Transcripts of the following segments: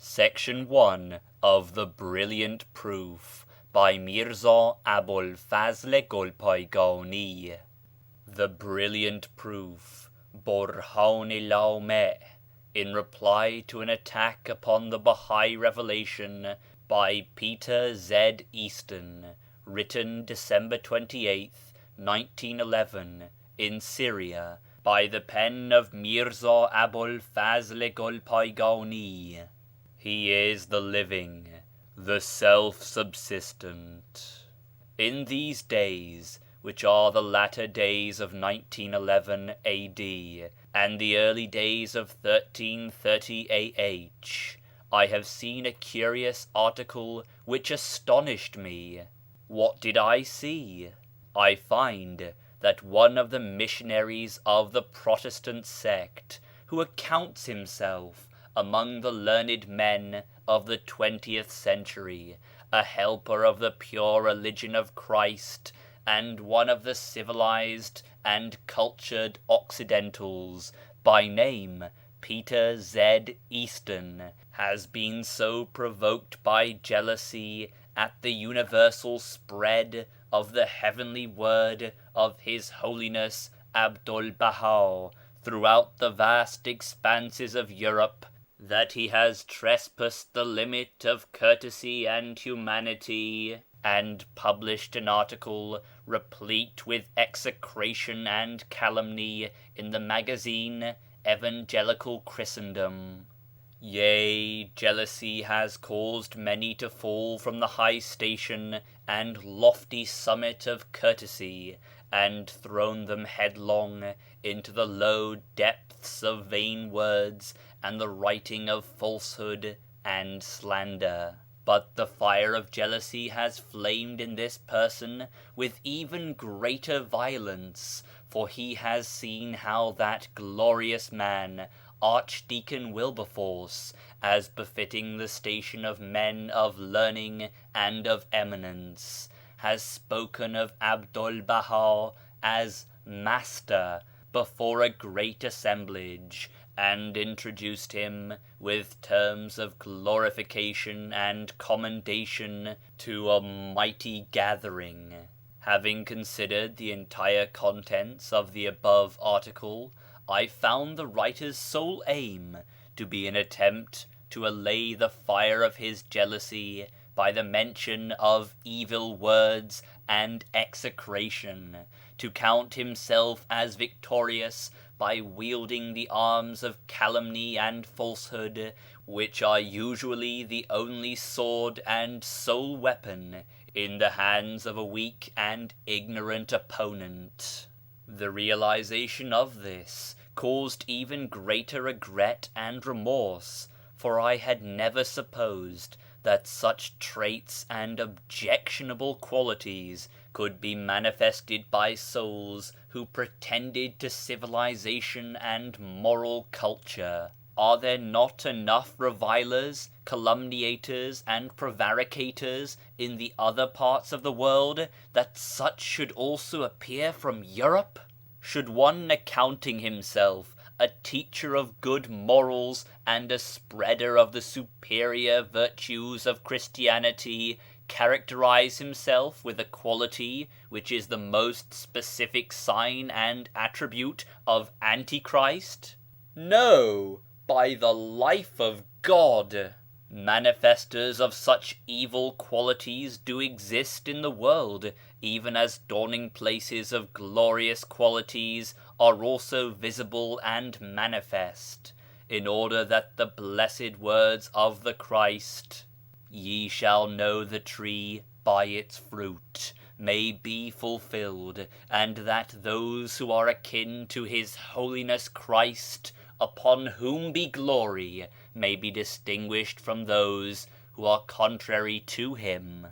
Section 1 of The Brilliant Proof by Mirza Abul Fazl Golpaygani. The Brilliant Proof, Burhan-i-Lame, in reply to an attack upon the Bahai revelation by Peter Z. Easton, written December 28th, 1911, in Syria, by the pen of Mirza Abul Fazl Golpaygani. He is the living, the self-subsistent. In these days, which are the latter days of 1911 A.D. and the early days of 1330 A.H., I have seen a curious article which astonished me. What did I see? I find that one of the missionaries of the Protestant sect, who accounts himself among the learned men of the 20th century, a helper of the pure religion of Christ, and one of the civilized and cultured Occidentals, by name Peter Z. Easton, has been so provoked by jealousy at the universal spread of the heavenly word of His Holiness Abdul Baha throughout the vast expanses of Europe, that he has trespassed the limit of courtesy and humanity, and published an article replete with execration and calumny in the magazine Evangelical Christendom. Yea, jealousy has caused many to fall from the high station and lofty summit of courtesy, and thrown them headlong into the low depths of vain words and the writing of falsehood and slander. But the fire of jealousy has flamed in this person with even greater violence, for he has seen how that glorious man, Archdeacon Wilberforce, as befitting the station of men of learning and of eminence, has spoken of Abdul Baha as Master before a great assemblage, and introduced him with terms of glorification and commendation to a mighty gathering. Having considered the entire contents of the above article, I found the writer's sole aim to be an attempt to allay the fire of his jealousy by the mention of evil words and execration, to count himself as victorious by wielding the arms of calumny and falsehood, which are usually the only sword and sole weapon in the hands of a weak and ignorant opponent. The realization of this caused even greater regret and remorse, for I had never supposed that such traits and objectionable qualities could be manifested by souls who pretended to civilization and moral culture. Are there not enough revilers, calumniators, and prevaricators in the other parts of the world, that such should also appear from Europe? Should one accounting himself a teacher of good morals and a spreader of the superior virtues of Christianity characterize himself with a quality which is the most specific sign and attribute of Antichrist? No, by the life of God! Manifestors of such evil qualities do exist in the world, even as dawning places of glorious qualities are also visible and manifest, in order that the blessed words of the Christ, "Ye shall know the tree by its fruit," may be fulfilled, and that those who are akin to His Holiness Christ, upon whom be glory, may be distinguished from those who are contrary to him.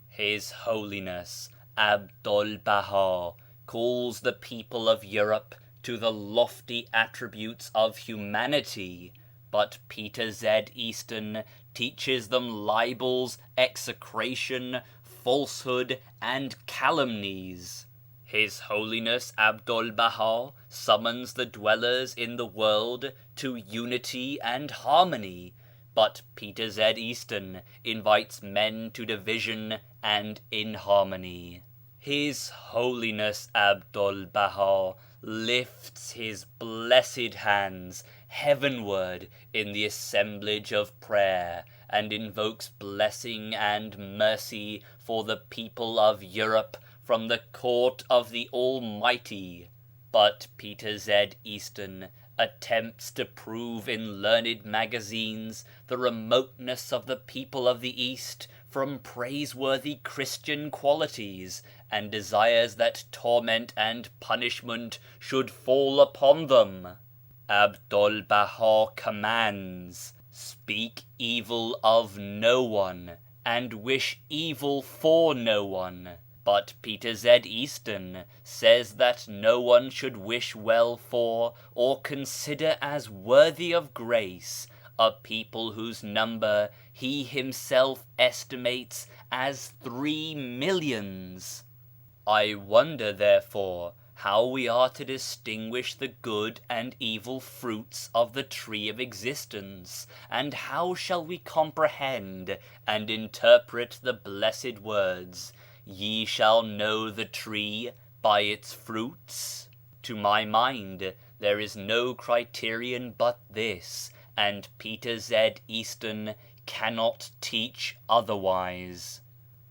His Holiness Abdul Baha calls the people of Europe to the lofty attributes of humanity, but Peter Z. Easton teaches them libels, execration, falsehood, and calumnies. His Holiness Abdul Baha summons the dwellers in the world to unity and harmony, But Peter Z. Easton invites men to division and inharmony. His Holiness Abdul Baha lifts his blessed hands heavenward in the assemblage of prayer and invokes blessing and mercy for the people of Europe from the court of the Almighty. But Peter Z. Easton attempts to prove in learned magazines the remoteness of the people of the East from praiseworthy Christian qualities, and desires that torment and punishment should fall upon them. Abdul Baha commands, "Speak evil of no one, and wish evil for no one." But Peter Z. Easton says that no one should wish well for or consider as worthy of grace a people whose number he himself estimates as 3 millions. I wonder, therefore, how we are to distinguish the good and evil fruits of the tree of existence, and how shall we comprehend and interpret the blessed words, "Ye shall know the tree by its fruits"? To my mind, there is no criterion but this, and Peter Z. Easton cannot teach otherwise.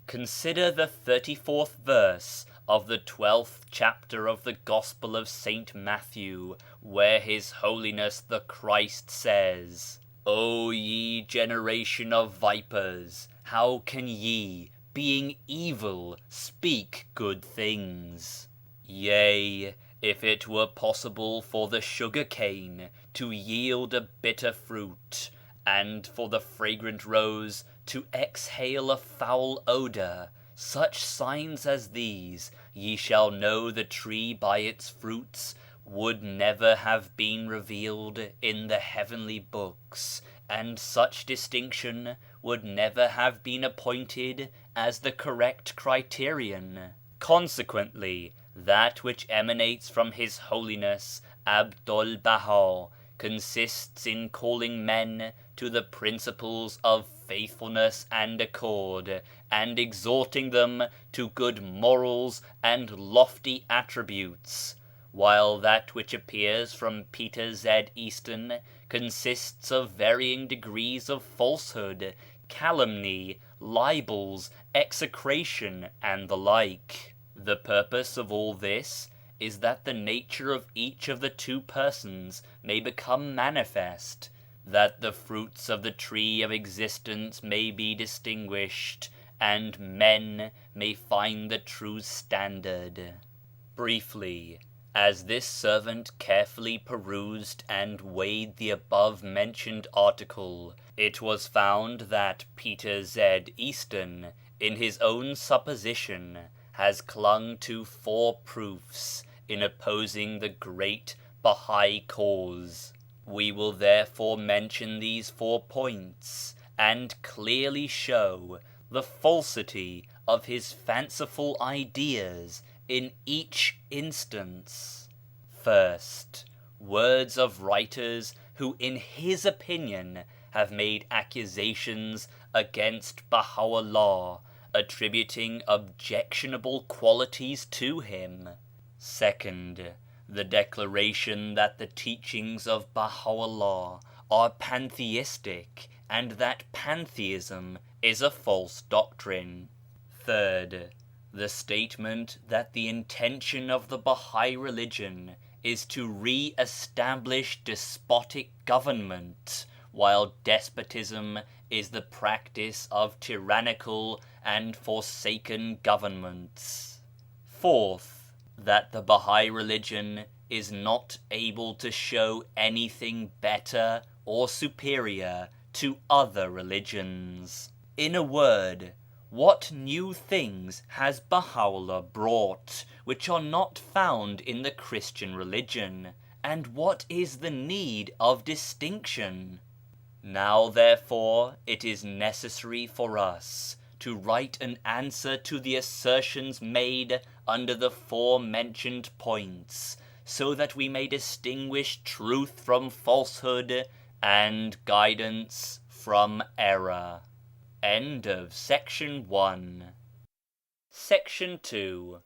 Consider the 34th verse of the 12th chapter of the Gospel of St. Matthew, where His Holiness the Christ says, "O ye generation of vipers, how can ye, being evil, speak good things? Yea, if it were possible for the sugar cane to yield a bitter fruit, and for the fragrant rose to exhale a foul odour, such signs as these, ye shall know the tree by its fruits, would never have been revealed in the heavenly books, and such distinction would never have been appointed as the correct criterion. Consequently, that which emanates from His Holiness Abdul Baha consists in calling men to the principles of faithfulness and accord, and exhorting them to good morals and lofty attributes, while that which appears from Peter Z. Easton consists of varying degrees of falsehood, calumny, libels, execration, and the like. The purpose of all this is that the nature of each of the two persons may become manifest, that the fruits of the tree of existence may be distinguished, and men may find the true standard. Briefly, as this servant carefully perused and weighed the above-mentioned article, it was found that Peter Z. Easton, in his own supposition, has clung to 4 proofs in opposing the great Bahai cause. We will therefore mention these 4 points, and clearly show the falsity of his fanciful ideas in each instance. First, words of writers who in his opinion have made accusations against Baha'u'llah, attributing objectionable qualities to him. Second, the declaration that the teachings of Baha'u'llah are pantheistic and that pantheism is a false doctrine. Third, the statement that the intention of the Bahai religion is to re-establish despotic government, while despotism is the practice of tyrannical and forsaken governments. Fourth, that the Bahai religion is not able to show anything better or superior to other religions. In a word, what new things has Baha'u'llah brought which are not found in the Christian religion, and what is the need of distinction? Now, therefore, it is necessary for us to write an answer to the assertions made under the forementioned points, so that we may distinguish truth from falsehood and guidance from error. End of Section 1. Section 2.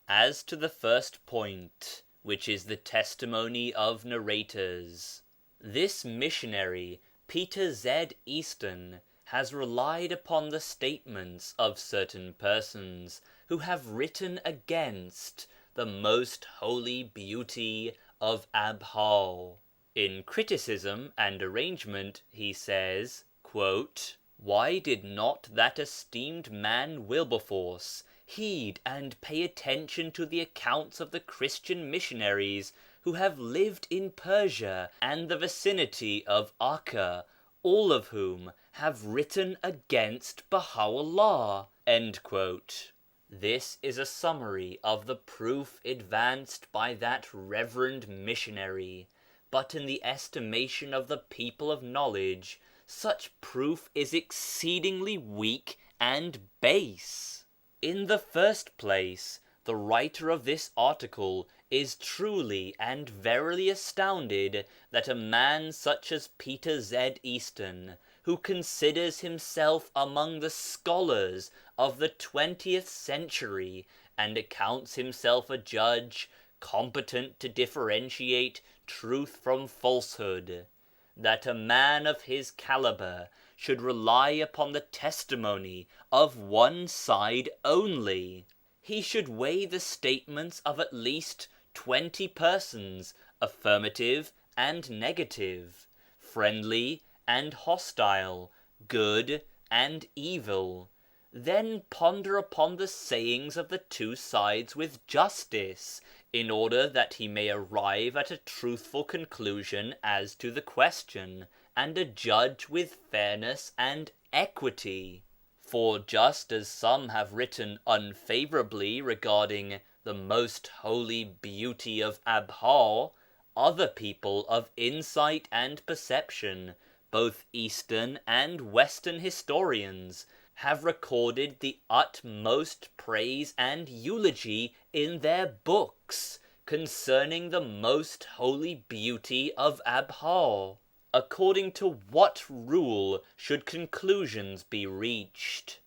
As to the first point, which is the testimony of narrators, this missionary, Peter Z. Easton, has relied upon the statements of certain persons who have written against the most holy beauty of Abha. In Criticism and Arrangement he says, quote, "Why did not that esteemed man Wilberforce heed and pay attention to the accounts of the Christian missionaries who have lived in Persia and the vicinity of Acca, all of whom have written against Baha'u'llah?" End quote. This is a summary of the proof advanced by that reverend missionary, but in the estimation of the people of knowledge, such proof is exceedingly weak and base. In the first place, the writer of this article is truly and verily astounded that a man such as Peter Z. Easton, who considers himself among the scholars of the 20th century and accounts himself a judge competent to differentiate truth from falsehood, that a man of his caliber should rely upon the testimony of one side only. He should weigh the statements of at least 20 persons, affirmative and negative, friendly and hostile, good and evil. Then ponder upon the sayings of the two sides with justice, in order that he may arrive at a truthful conclusion as to the question, and adjudge with fairness and equity. For just as some have written unfavourably regarding the most holy beauty of Abha, other people of insight and perception, both Eastern and Western historians, have recorded the utmost praise and eulogy in their books concerning the most holy beauty of Abha. According to what rule should conclusions be reached?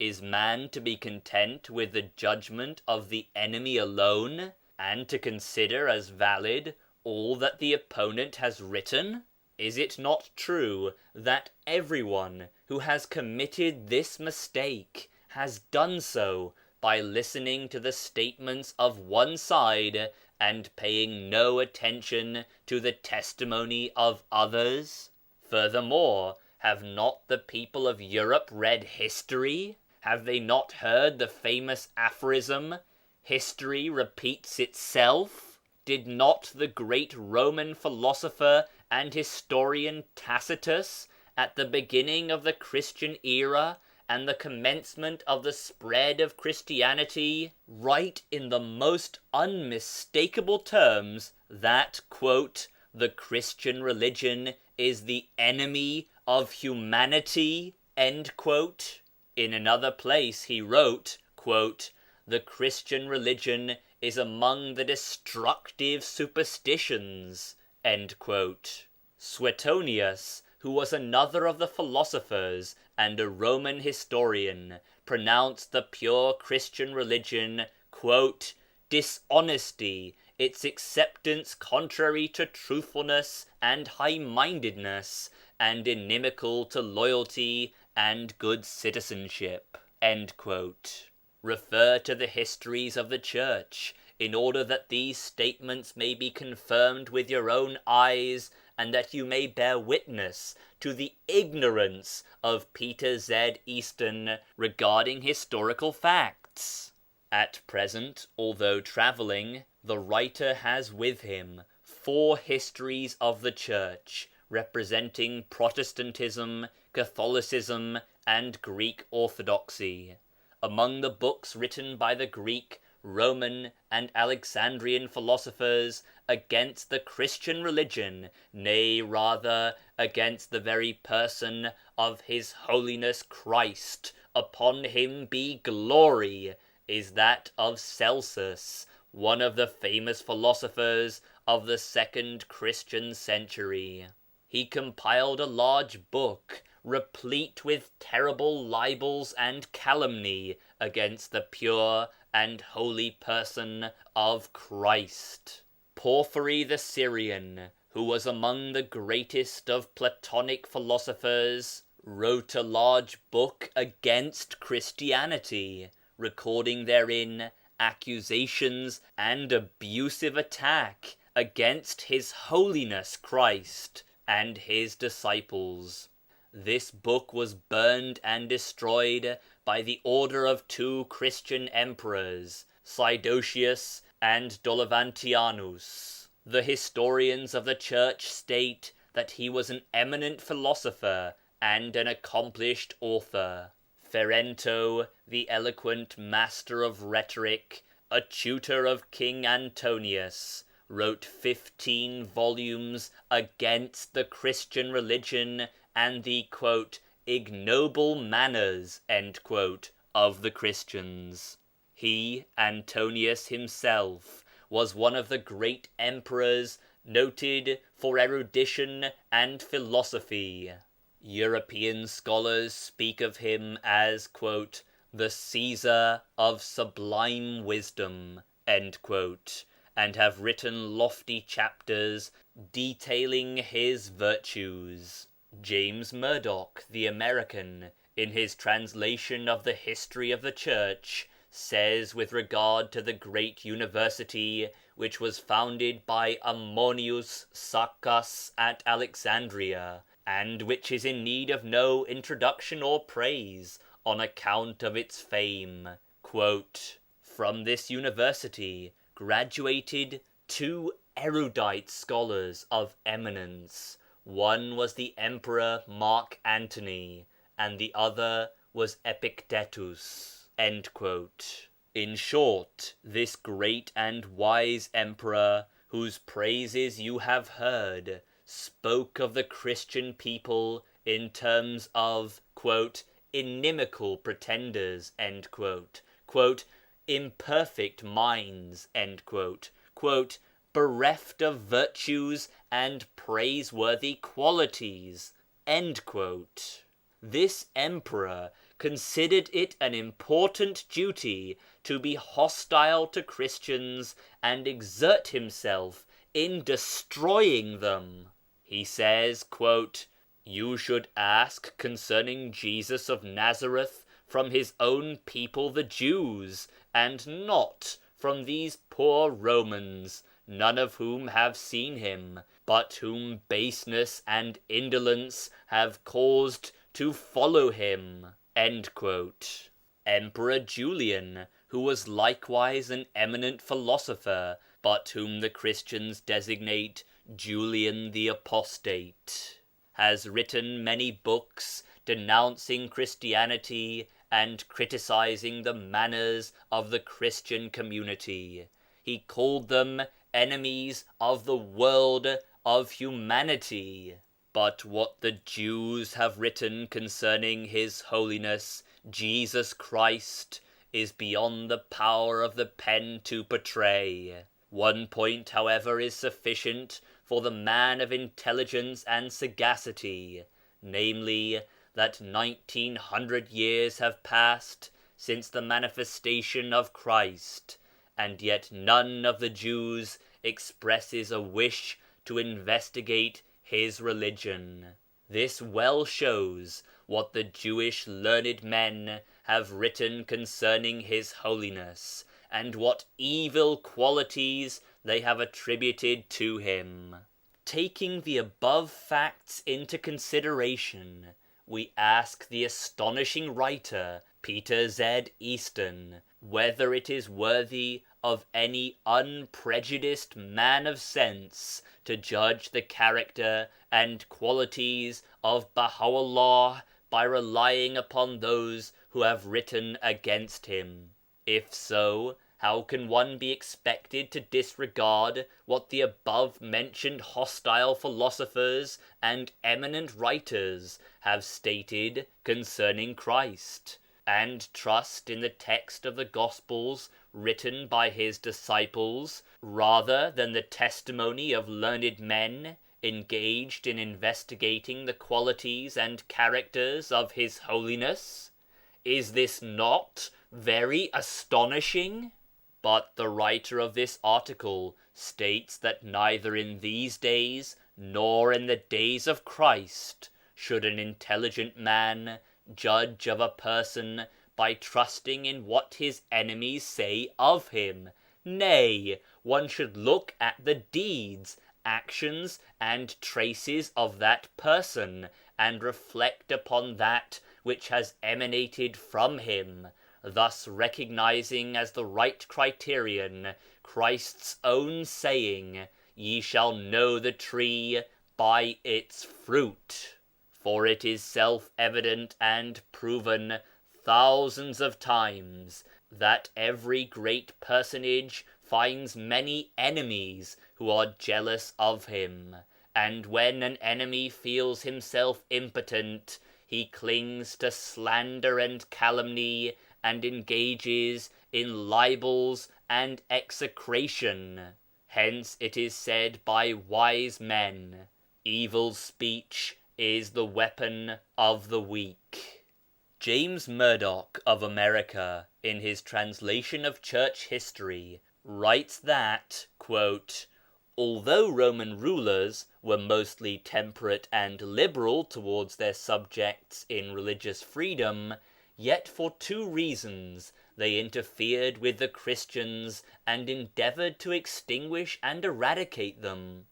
Is man to be content with the judgment of the enemy alone, and to consider as valid all that the opponent has written? Is it not true that everyone who has committed this mistake has done so by listening to the statements of one side and paying no attention to the testimony of others? Furthermore, have not the people of Europe read history? Have they not heard the famous aphorism, "History repeats itself"? Did not the great Roman philosopher and historian Tacitus, at the beginning of the Christian era and the commencement of the spread of Christianity, write in the most unmistakable terms that, quote, "the Christian religion is the enemy of humanity"? End quote. In another place he wrote, quote, "the Christian religion is among the destructive superstitions." End quote. Suetonius, who was another of the philosophers and a Roman historian, pronounced the pure Christian religion, quote, "dishonesty, its acceptance contrary to truthfulness and high-mindedness, and inimical to loyalty and good citizenship." End quote. Refer to the histories of the Church, in order that these statements may be confirmed with your own eyes, and that you may bear witness to the ignorance of Peter Z. Easton regarding historical facts. At present, although travelling, the writer has with him 4 histories of the Church, representing Protestantism, Catholicism, and Greek Orthodoxy. Among the books written by the Greek, Roman, and Alexandrian philosophers against the Christian religion, nay, rather, against the very person of His Holiness Christ, upon him be glory, is that of Celsus, one of the famous philosophers of the 2nd Christian century. he compiled a large book replete with terrible libels and calumny against the pure and holy person of Christ. Porphyry the Syrian, who was among the greatest of Platonic philosophers, wrote a large book against Christianity, recording therein accusations and abusive attack against His Holiness Christ and His disciples. This book was burned and destroyed by the order of two Christian emperors, Theodosius and Dolovantianus. The historians of the Church state that he was an eminent philosopher and an accomplished author. Ferento, the eloquent master of rhetoric, a tutor of King Antonius, wrote 15 volumes against the Christian religion and the ignoble manners of the Christians. He, Antonius himself, was one of the great emperors noted for erudition and philosophy. European scholars speak of him as the Caesar of sublime wisdom, and have written lofty chapters detailing his virtues. James Murdoch, the American, in his translation of the History of the Church, says with regard to the great university which was founded by Ammonius Saccas at Alexandria, and which is in need of no introduction or praise on account of its fame. From this university graduated two erudite scholars of eminence. One was the Emperor Mark Antony, and the other was Epictetus." In short, this great and wise emperor, whose praises you have heard, spoke of the Christian people in terms of inimical pretenders, imperfect minds, bereft of virtues and praiseworthy qualities. This emperor considered it an important duty to be hostile to Christians and exert himself in destroying them. He says, "You should ask concerning Jesus of Nazareth from his own people the Jews, and not from these poor Romans, none of whom have seen him, but whom baseness and indolence have caused to follow him." Emperor Julian, who was likewise an eminent philosopher, but whom the Christians designate Julian the Apostate, has written many books denouncing Christianity and criticizing the manners of the Christian community. He called them enemies of the world, of humanity. But what the Jews have written concerning His Holiness Jesus Christ is beyond the power of the pen to portray. One point, however, is sufficient for the man of intelligence and sagacity, namely, that 1900 years have passed since the manifestation of Christ, and yet none of the Jews expresses a wish to investigate his religion. This well shows what the Jewish learned men have written concerning His Holiness, and what evil qualities they have attributed to him. Taking the above facts into consideration, we ask the astonishing writer Peter Z. Easton whether it is worthy of any unprejudiced man of sense to judge the character and qualities of Baha'u'llah by relying upon those who have written against him. If so, how can one be expected to disregard what the above-mentioned hostile philosophers and eminent writers have stated concerning Christ, and trust in the text of the Gospels written by his disciples rather than the testimony of learned men engaged in investigating the qualities and characters of His Holiness? Is this not very astonishing? But the writer of this article states that neither in these days nor in the days of Christ should an intelligent man judge of a person by trusting in what his enemies say of him. Nay, one should look at the deeds, actions, and traces of that person, and reflect upon that which has emanated from him, thus recognizing as the right criterion Christ's own saying, "Ye shall know the tree by its fruit." For it is self-evident and proven thousands of times that every great personage finds many enemies who are jealous of him, and when an enemy feels himself impotent, he clings to slander and calumny and engages in libels and execration. Hence it is said by wise men, "Evil speech is the weapon of the weak." James Murdoch of America, in his translation of church history, writes that, quote, "Although Roman rulers were mostly temperate and liberal towards their subjects in religious freedom, yet for two reasons they interfered with the Christians and endeavored to extinguish and eradicate them.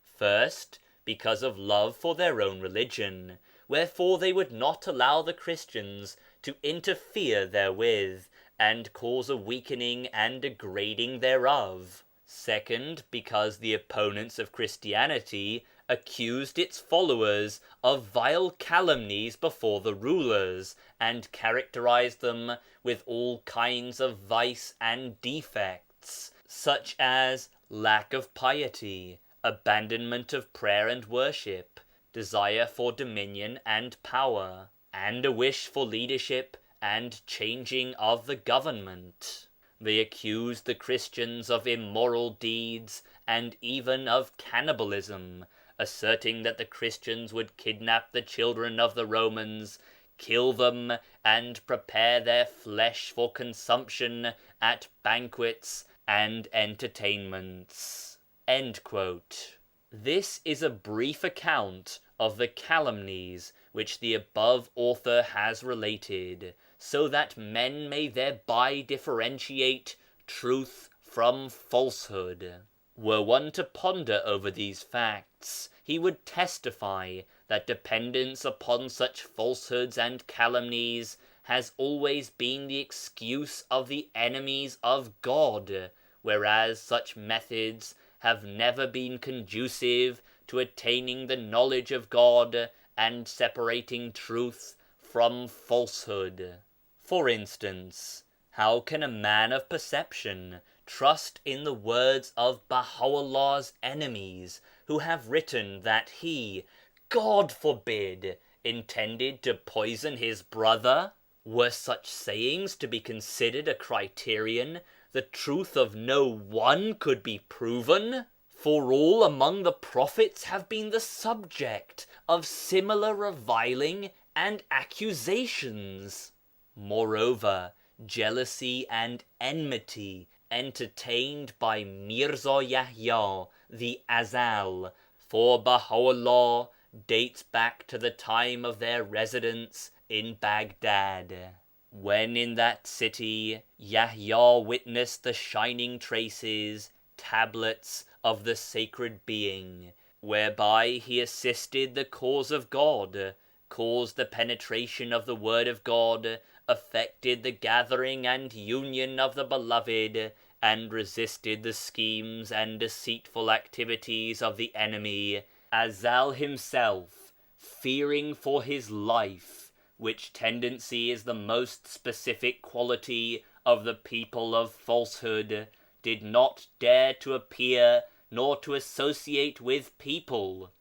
First, because of love for their own religion, wherefore they would not allow the Christians to interfere therewith, and cause a weakening and degrading thereof. Second, because the opponents of Christianity accused its followers of vile calumnies before the rulers, and characterized them with all kinds of vice and defects, such as lack of piety, abandonment of prayer and worship, desire for dominion and power, and a wish for leadership and changing of the government. They accused the Christians of immoral deeds and even of cannibalism, asserting that the Christians would kidnap the children of the Romans, kill them, and prepare their flesh for consumption at banquets and entertainments." End quote. This is a brief account of the calumnies which the above author has related, so that men may thereby differentiate truth from falsehood. Were one to ponder over these facts, he would testify that dependence upon such falsehoods and calumnies has always been the excuse of the enemies of God, whereas such methods have never been conducive to attaining the knowledge of God and separating truth from falsehood. For instance, how can a man of perception trust in the words of Baha'u'llah's enemies, who have written that he, God forbid, intended to poison his brother? Were such sayings to be considered a criterion, the truth of no one could be proven, for all among the prophets have been the subject of similar reviling and accusations. Moreover, jealousy and enmity entertained by Mirza Yahya the Azal for Baha'u'llah dates back to the time of their residence in Baghdad, when in that city Yahya witnessed the shining traces, tablets of the sacred being, whereby he assisted the cause of God, caused the penetration of the word of God, effected the gathering and union of the beloved, and resisted the schemes and deceitful activities of the enemy. Azal himself, fearing for his life, which tendency is the most specific quality of the people of falsehood, did not dare to appear nor to associate with people.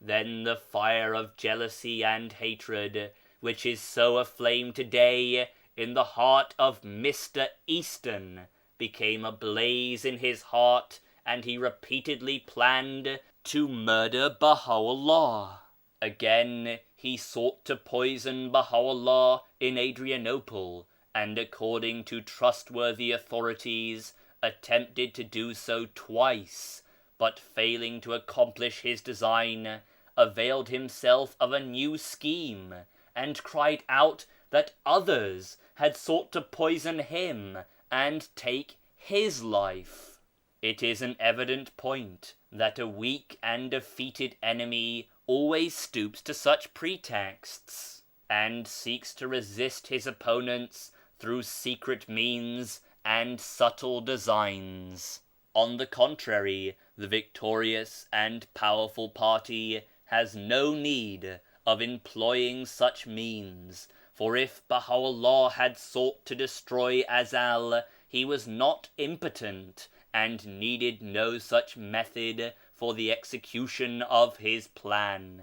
Then the fire of jealousy and hatred, which is so aflame today in the heart of Mr. Easton, became ablaze in his heart, and he repeatedly planned to murder Baha'u'llah. Again, he sought to poison Baha'u'llah in Adrianople, and according to trustworthy authorities, attempted to do so twice, but failing to accomplish his design, availed himself of a new scheme, and cried out that others had sought to poison him and take his life. It is an evident point that a weak and defeated enemy always stoops to such pretexts, and seeks to resist his opponents through secret means and subtle designs. On the contrary, the victorious and powerful party has no need of employing such means, for if Baha'u'llah had sought to destroy Azal, he was not impotent, and needed no such method for the execution of his plan.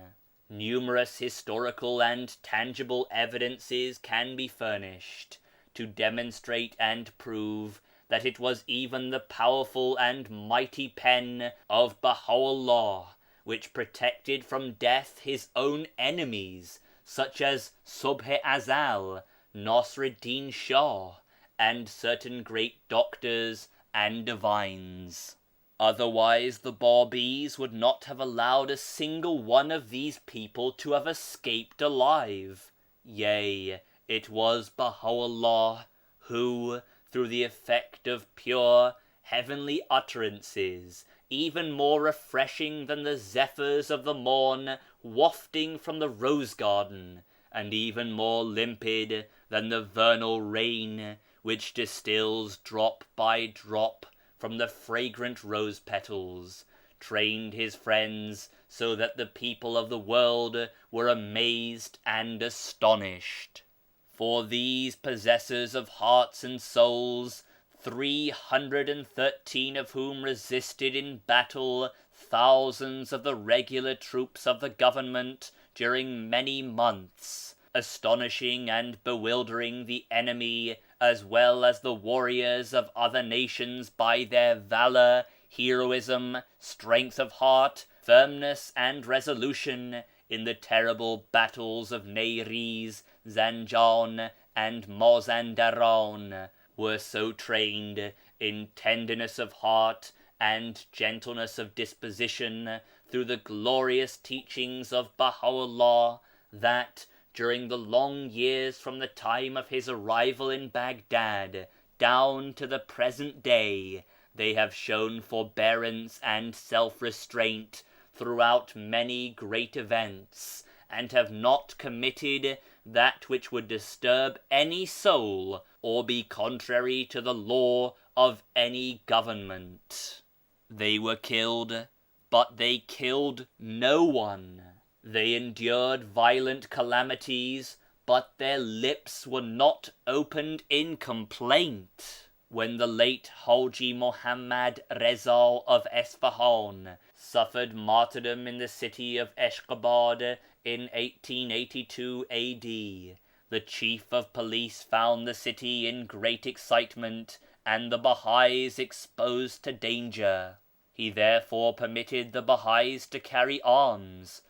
Numerous historical and tangible evidences can be furnished to demonstrate and prove that it was even the powerful and mighty pen of Baha'u'llah which protected from death his own enemies, such as Subh Azal, Nasruddin Shah, and certain great doctors and divines. Otherwise the Babis would not have allowed a single one of these people to have escaped alive. Yea, it was Baha'u'llah who, through the effect of pure, heavenly utterances, even more refreshing than the zephyrs of the morn wafting from the rose garden, and even more limpid than the vernal rain which distills drop by drop from the fragrant rose petals, trained his friends so that the people of the world were amazed and astonished. For these possessors of hearts and souls, 313 of whom resisted in battle thousands of the regular troops of the government during many months, astonishing and bewildering the enemy as well as the warriors of other nations by their valor, heroism, strength of heart, firmness and resolution in the terrible battles of Neyriz, Zanjan and Mazandaran, were so trained in tenderness of heart and gentleness of disposition through the glorious teachings of Baha'u'llah that, during the long years from the time of his arrival in Baghdad down to the present day, they have shown forbearance and self-restraint throughout many great events, and have not committed that which would disturb any soul or be contrary to the law of any government. They were killed, but they killed no one. They endured violent calamities, but their lips were not opened in complaint. When the late Haji Muhammad Reza of Esfahan suffered martyrdom in the city of Ashgabad in 1882 AD, the chief of police found the city in great excitement and the Baha'is exposed to danger. He therefore permitted the Baha'is to carry arms,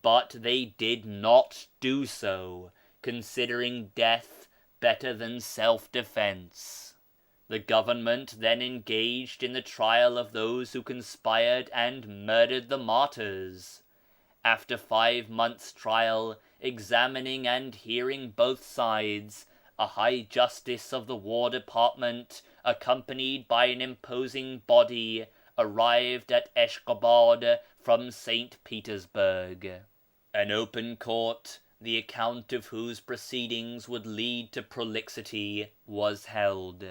but they did not do so, considering death better than self-defense. The government then engaged in the trial of those who conspired and murdered the martyrs. After 5 months' trial, examining and hearing both sides, a High Justice of the War Department, accompanied by an imposing body, arrived at Ashgabad from St. Petersburg. An open court, the account of whose proceedings would lead to prolixity, was held.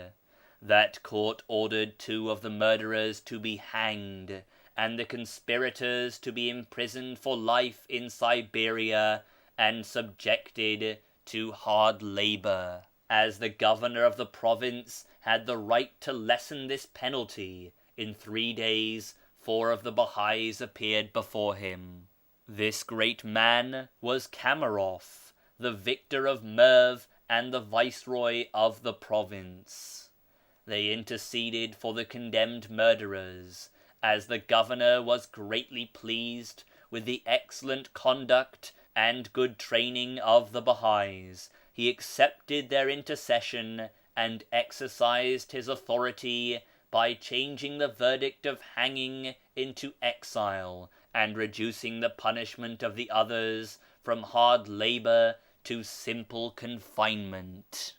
That court ordered 2 of the murderers to be hanged, and the conspirators to be imprisoned for life in Siberia and subjected to hard labor. As the governor of the province had the right to lessen this penalty, in 3 days 4 of the Baha'is appeared before him. This great man was Kamaroff, the victor of Merv and the viceroy of the province. They interceded for the condemned murderers, As the governor was greatly pleased with the excellent conduct and good training of the Baha'is, he accepted their intercession and exercised his authority by changing the verdict of hanging into exile and reducing the punishment of the others from hard labor to simple confinement.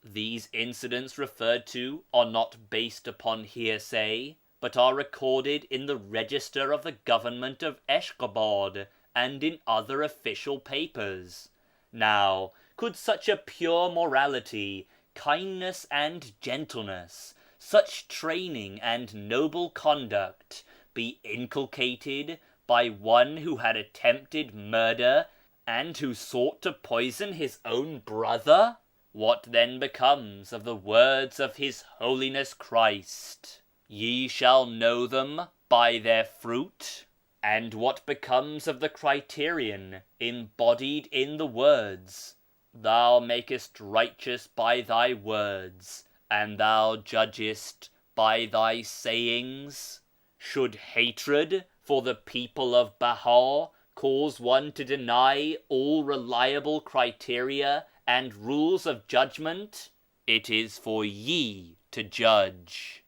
These incidents referred to are not based upon hearsay, but are recorded in the register of the government of Ashgabad and in other official papers. Now, could such a pure morality, kindness and gentleness, such training and noble conduct be inculcated by one who had attempted murder and who sought to poison his own brother? What then becomes of the words of His Holiness Christ, "Ye shall know them by their fruit"? And what becomes of the criterion embodied in the words, "Thou makest righteous by thy words, and thou judgest by thy sayings"? Should hatred for the people of Baha cause one to deny all reliable criteria and rules of judgment? It is for ye to judge.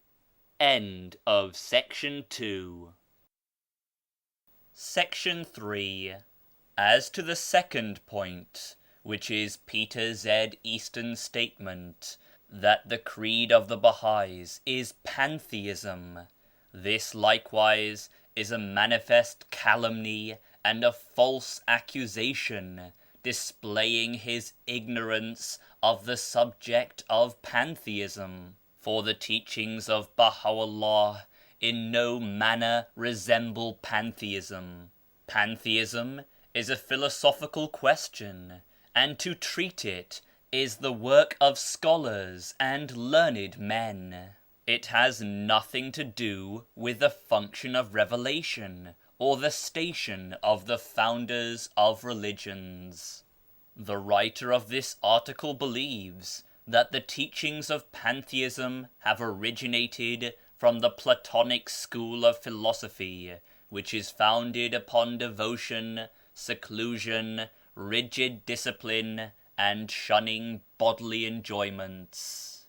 End of section 2. Section 3. As to the second point, which is Peter Z. Easton's statement that the creed of the Baha'is is pantheism, this likewise is a manifest calumny and a false accusation, displaying his ignorance of the subject of pantheism. For the teachings of Baha'u'llah in no manner resemble pantheism. Pantheism is a philosophical question, and to treat it is the work of scholars and learned men. It has nothing to do with the function of revelation or the station of the founders of religions. The writer of this article believes that the teachings of pantheism have originated from the Platonic school of philosophy, which is founded upon devotion, seclusion, rigid discipline, and shunning bodily enjoyments.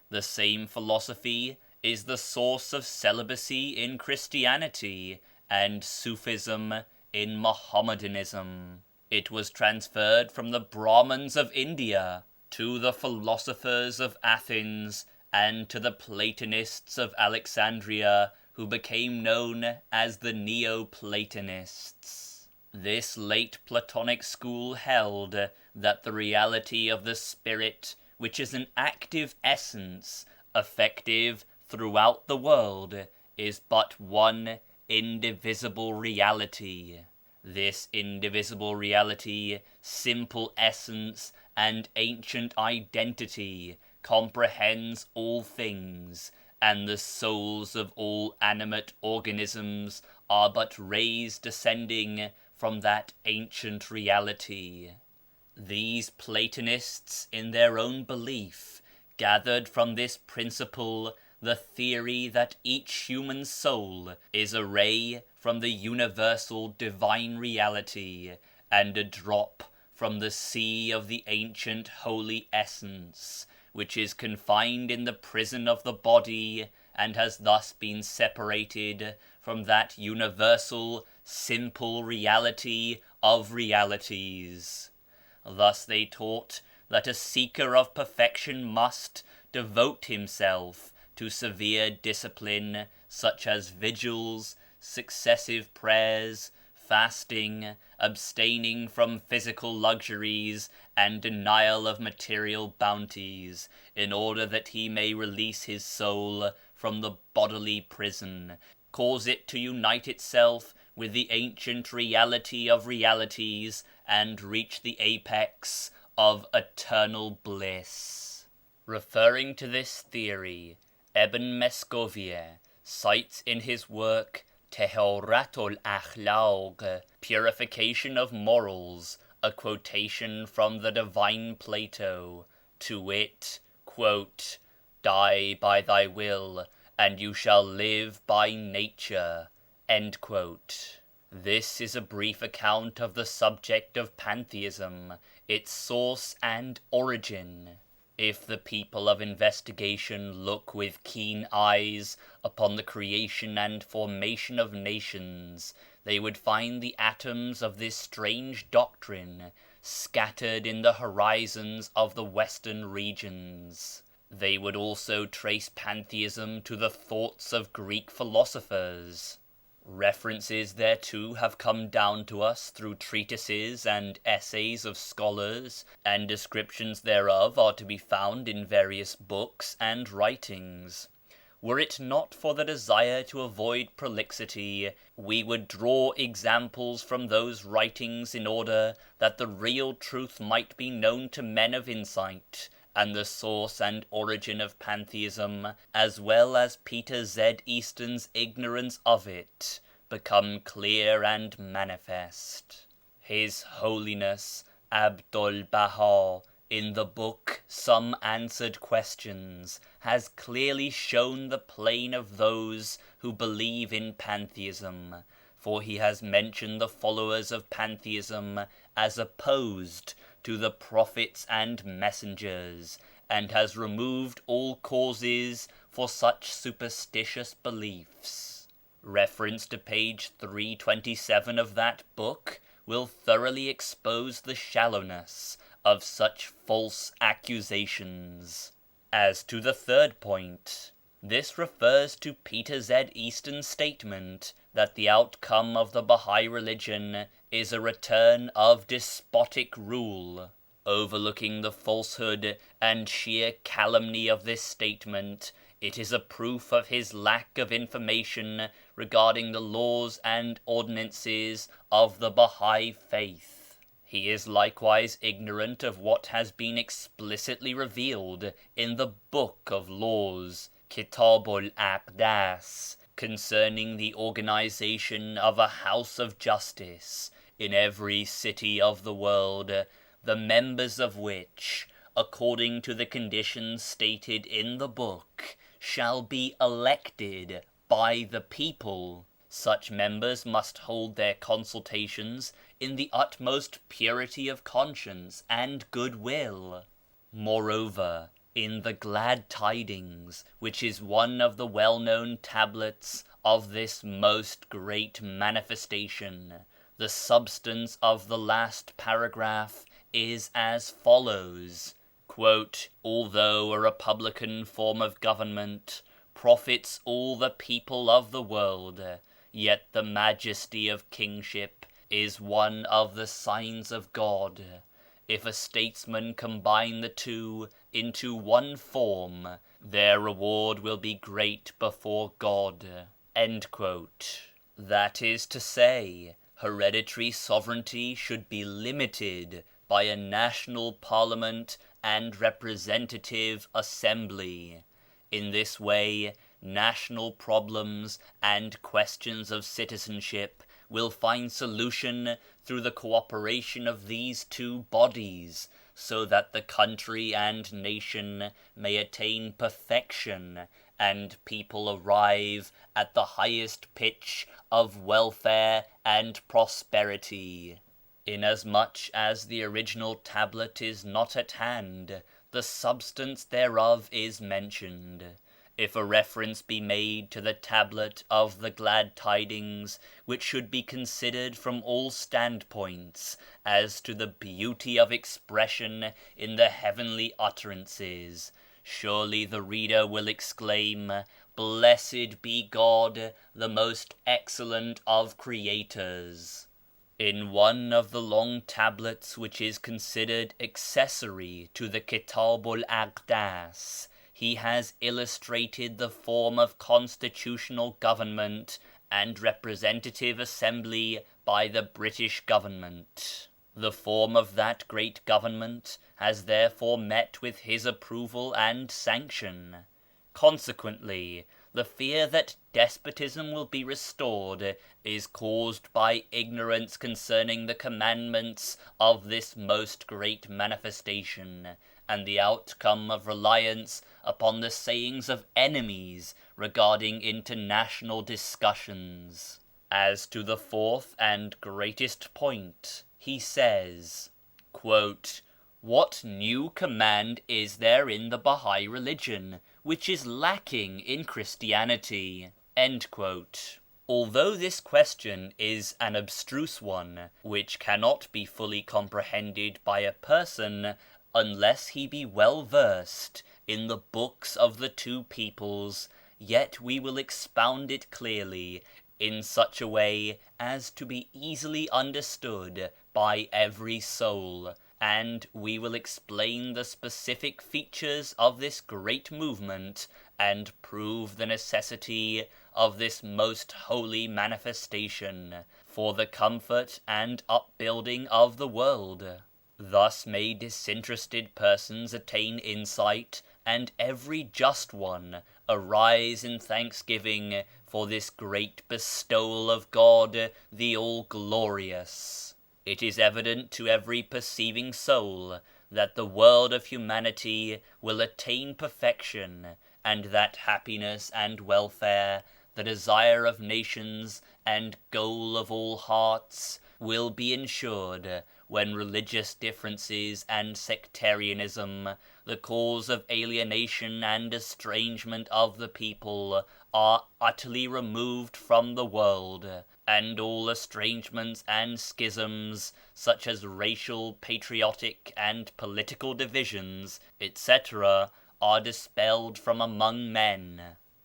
The same philosophy is the source of celibacy in Christianity and Sufism in Mohammedanism. It was transferred from the Brahmins of India to the philosophers of Athens and to the Platonists of Alexandria, who became known as the Neoplatonists. This late Platonic school held that the reality of the spirit, which is an active essence, effective throughout the world, is but one indivisible reality. This indivisible reality, simple essence, and ancient identity comprehends all things, and the souls of all animate organisms are but rays descending from that ancient reality. These Platonists, in their own belief, gathered from this principle the theory that each human soul is a ray from the universal divine reality, and a drop from the sea of the ancient holy essence, which is confined in the prison of the body, and has thus been separated from that universal, simple reality of realities. Thus they taught that a seeker of perfection must devote himself to severe discipline, such as vigils, successive prayers, fasting, abstaining from physical luxuries, and denial of material bounties, in order that he may release his soul from the bodily prison, cause it to unite itself with the ancient reality of realities, and reach the apex of eternal bliss. Referring to this theory, Ibn Mescovier cites in his work Taharatul Akhlaq, Purification of Morals, a quotation from the divine Plato, to wit, quote, "Die by thy will, and you shall live by nature." This is a brief account of the subject of pantheism, its source and origin. If the people of investigation look with keen eyes upon the creation and formation of nations, they would find the atoms of this strange doctrine scattered in the horizons of the western regions. They would also trace pantheism to the thoughts of Greek philosophers. References thereto have come down to us through treatises and essays of scholars, and descriptions thereof are to be found in various books and writings. Were it not for the desire to avoid prolixity, we would draw examples from those writings in order that the real truth might be known to men of insight, and the source and origin of pantheism, as well as Peter Z. Easton's ignorance of it, become clear and manifest. His Holiness Abdul Baha, in the book Some Answered Questions, has clearly shown the plane of those who believe in pantheism, for he has mentioned the followers of pantheism as opposed to the prophets and messengers, and has removed all causes for such superstitious beliefs. Reference to page 327 of that book will thoroughly expose the shallowness of such false accusations. As to the third point, this refers to Peter Z. Easton's statement that the outcome of the Bahai religion is a return of despotic rule. Overlooking the falsehood and sheer calumny of this statement, it is a proof of his lack of information regarding the laws and ordinances of the Bahai faith. He is likewise ignorant of what has been explicitly revealed in the Book of Laws, Kitabul Aqdas, concerning the organization of a house of justice in every city of the world, the members of which, according to the conditions stated in the book, shall be elected by the people. Such members must hold their consultations in the utmost purity of conscience and goodwill. Moreover, in the Glad Tidings, which is one of the well-known tablets of this most great manifestation, the substance of the last paragraph is as follows, quote, "Although a republican form of government profits all the people of the world, yet the majesty of kingship is one of the signs of God. If a statesman combine the two into one form, their reward will be great before God." End quote. That is to say, hereditary sovereignty should be limited by a national parliament and representative assembly. In this way, national problems and questions of citizenship will find solution through the cooperation of these two bodies, so that the country and nation may attain perfection and people arrive at the highest pitch of welfare and prosperity. Inasmuch as the original tablet is not at hand, the substance thereof is mentioned. If a reference be made to the tablet of the Glad Tidings, which should be considered from all standpoints as to the beauty of expression in the heavenly utterances, surely the reader will exclaim, "Blessed be God, the most excellent of creators." In one of the long tablets which is considered accessory to the Kitabul Aqdas, he has illustrated the form of constitutional government and representative assembly by the British government. The form of that great government has therefore met with his approval and sanction. Consequently, The fear that despotism will be restored is caused by ignorance concerning the commandments of this most great manifestation, and the outcome of reliance upon the sayings of enemies regarding international discussions. As to the fourth and greatest point, he says, quote, "What new command is there in the Bahai religion which is lacking in Christianity?" End quote. Although this question is an abstruse one, which cannot be fully comprehended by a person unless he be well versed in the books of the two peoples, yet we will expound it clearly in such a way as to be easily understood by every soul, and we will explain the specific features of this great movement and prove the necessity of this most holy manifestation for the comfort and upbuilding of the world. Thus may disinterested persons attain insight, and every just one arise in thanksgiving for this great bestowal of God the All-Glorious. It is evident to every perceiving soul that the world of humanity will attain perfection, and that happiness and welfare, the desire of nations and goal of all hearts, will be ensured when religious differences and sectarianism, the cause of alienation and estrangement of the people, are utterly removed from the world, and all estrangements and schisms, such as racial, patriotic, and political divisions, etc., are dispelled from among men.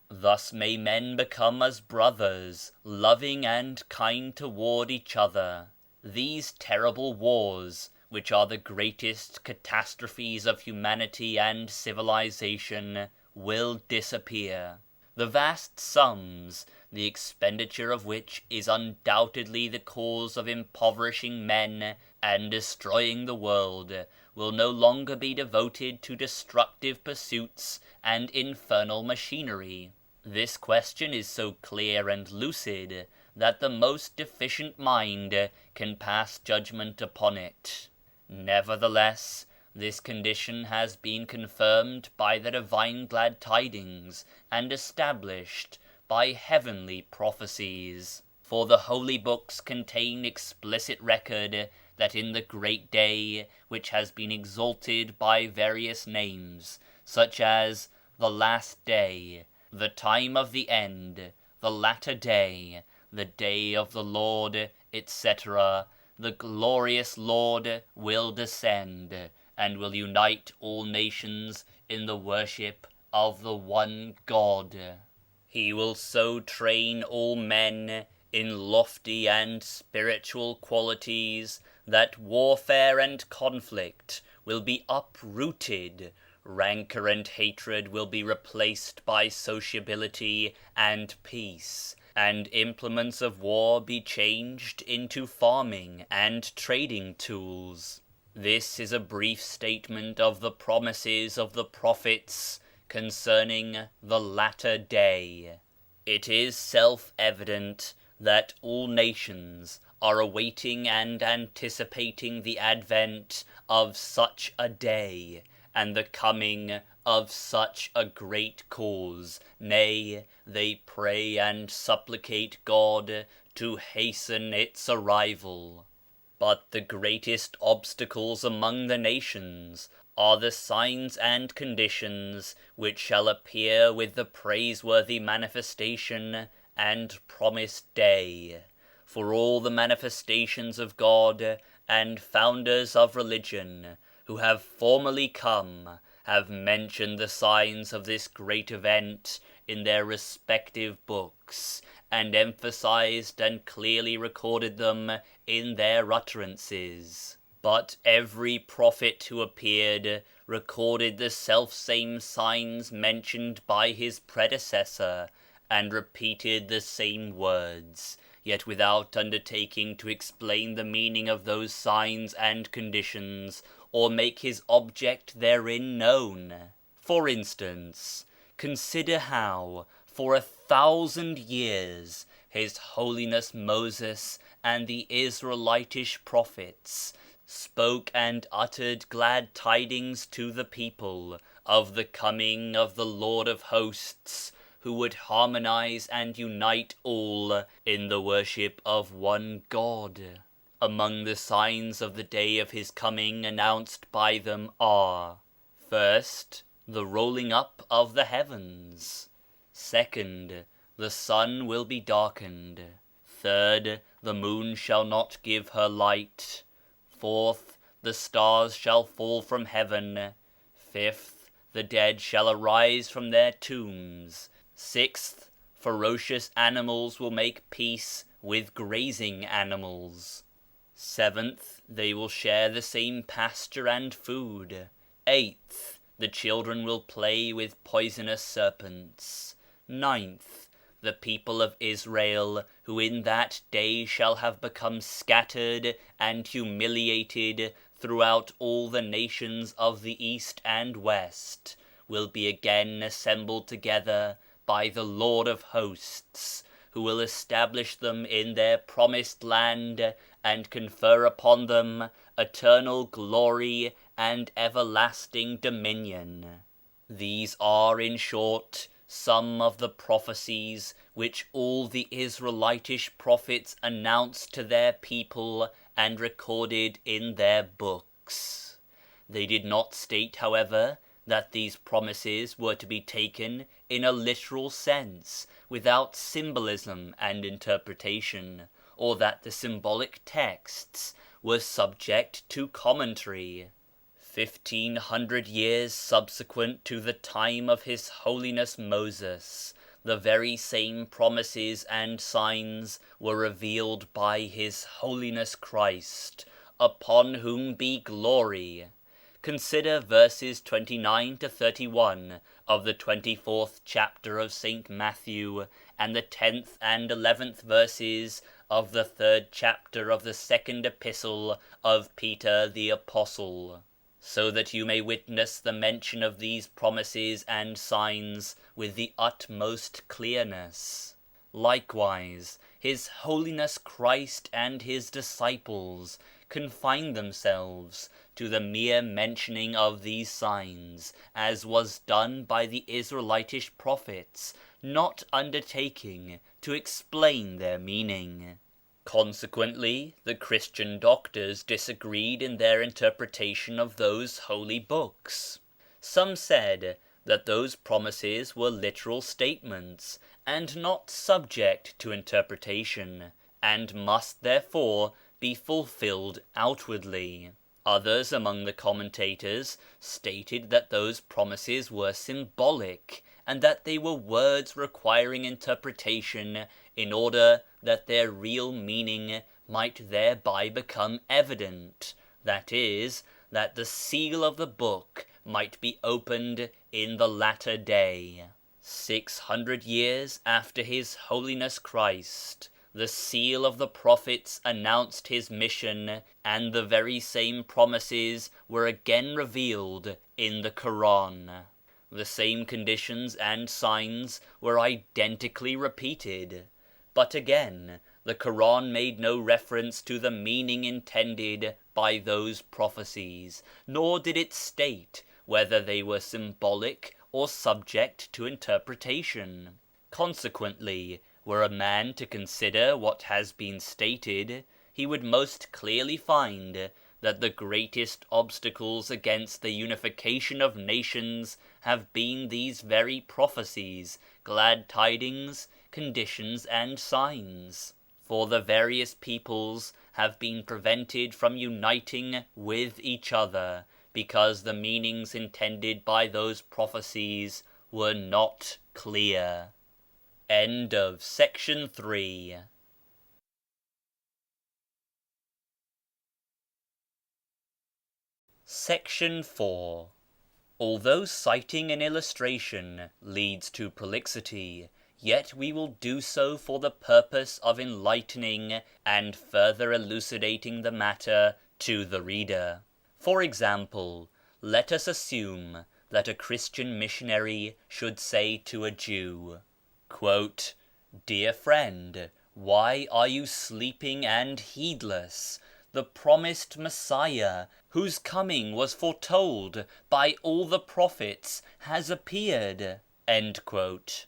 Thus may men become as brothers, loving and kind toward each other. These terrible wars, which are the greatest catastrophes of humanity and civilization, will disappear. The vast sums, the expenditure of which is undoubtedly the cause of impoverishing men and destroying the world, will no longer be devoted to destructive pursuits and infernal machinery. This question is so clear and lucid that the most deficient mind can pass judgment upon it. Nevertheless, this condition has been confirmed by the divine glad tidings and established by heavenly prophecies. For the holy books contain explicit record that in the great day, which has been exalted by various names, such as the last day, the time of the end, the latter day, the day of the Lord, etc., the glorious Lord will descend, and will unite all nations in the worship of the one God. He will so train all men in lofty and spiritual qualities that warfare and conflict will be uprooted, rancor and hatred will be replaced by sociability and peace, and implements of war be changed into farming and trading tools. This is a brief statement of the promises of the prophets concerning the latter day. It is self-evident that all nations are awaiting and anticipating the advent of such a day and the coming of such a great cause. Nay, they pray and supplicate God to hasten its arrival. But the greatest obstacles among the nations are the signs and conditions which shall appear with the praiseworthy manifestation and promised day. For all the manifestations of God and founders of religion who have formerly come have mentioned the signs of this great event in their respective books, and emphasized and clearly recorded them in their utterances. But every prophet who appeared recorded the self-same signs mentioned by his predecessor, and repeated the same words, yet without undertaking to explain the meaning of those signs and conditions, or make his object therein known. For instance, consider how, For 1,000 years His Holiness Moses and the Israelitish prophets spoke and uttered glad tidings to the people of the coming of the Lord of hosts, who would harmonize and unite all in the worship of one God. Among the signs of the day of His coming announced by them are: first, the rolling up of the heavens; second, the sun will be darkened; third, the moon shall not give her light; fourth, the stars shall fall from heaven; fifth, the dead shall arise from their tombs; sixth, ferocious animals will make peace with grazing animals; seventh, they will share the same pasture and food; eighth, the children will play with poisonous serpents; ninth, the people of Israel, who in that day shall have become scattered and humiliated throughout all the nations of the East and West, will be again assembled together by the Lord of hosts, who will establish them in their promised land and confer upon them eternal glory and everlasting dominion. These are, in short, some of the prophecies which all the Israelitish prophets announced to their people and recorded in their books. They did not state, however, that these promises were to be taken in a literal sense, without symbolism and interpretation, or that the symbolic texts were subject to commentary. 1,500 years subsequent to the time of His Holiness Moses, the very same promises and signs were revealed by His Holiness Christ, upon whom be glory. Consider verses 29 to 31 of the 24th chapter of St. Matthew, and the 10th and 11th verses of the 3rd chapter of the 2nd epistle of Peter the Apostle, so that you may witness the mention of these promises and signs with the utmost clearness. Likewise, His Holiness Christ and His disciples confined themselves to the mere mentioning of these signs, as was done by the Israelitish prophets, not undertaking to explain their meaning. Consequently, the Christian doctors disagreed in their interpretation of those holy books. Some said that those promises were literal statements, and not subject to interpretation, and must therefore be fulfilled outwardly. Others among the commentators stated that those promises were symbolic, and that they were words requiring interpretation in order that their real meaning might thereby become evident, that is, that the seal of the book might be opened in the latter day. 600 years after His Holiness Christ, the seal of the prophets announced His mission, and the very same promises were again revealed in the Quran. The same conditions and signs were identically repeated. But again, the Quran made no reference to the meaning intended by those prophecies, nor did it state whether they were symbolic or subject to interpretation. Consequently, were a man to consider what has been stated, he would most clearly find that the greatest obstacles against the unification of nations have been these very prophecies, glad tidings, conditions and signs. For the various peoples have been prevented from uniting with each other, because the meanings intended by those prophecies were not clear. End of section 3. Section 4. Although citing an illustration leads to prolixity, yet we will do so for the purpose of enlightening and further elucidating the matter to the reader. For example, let us assume that a Christian missionary should say to a Jew, Quote, "Dear friend, why are you sleeping and heedless? The promised Messiah, whose coming was foretold by all the prophets, has appeared." End quote.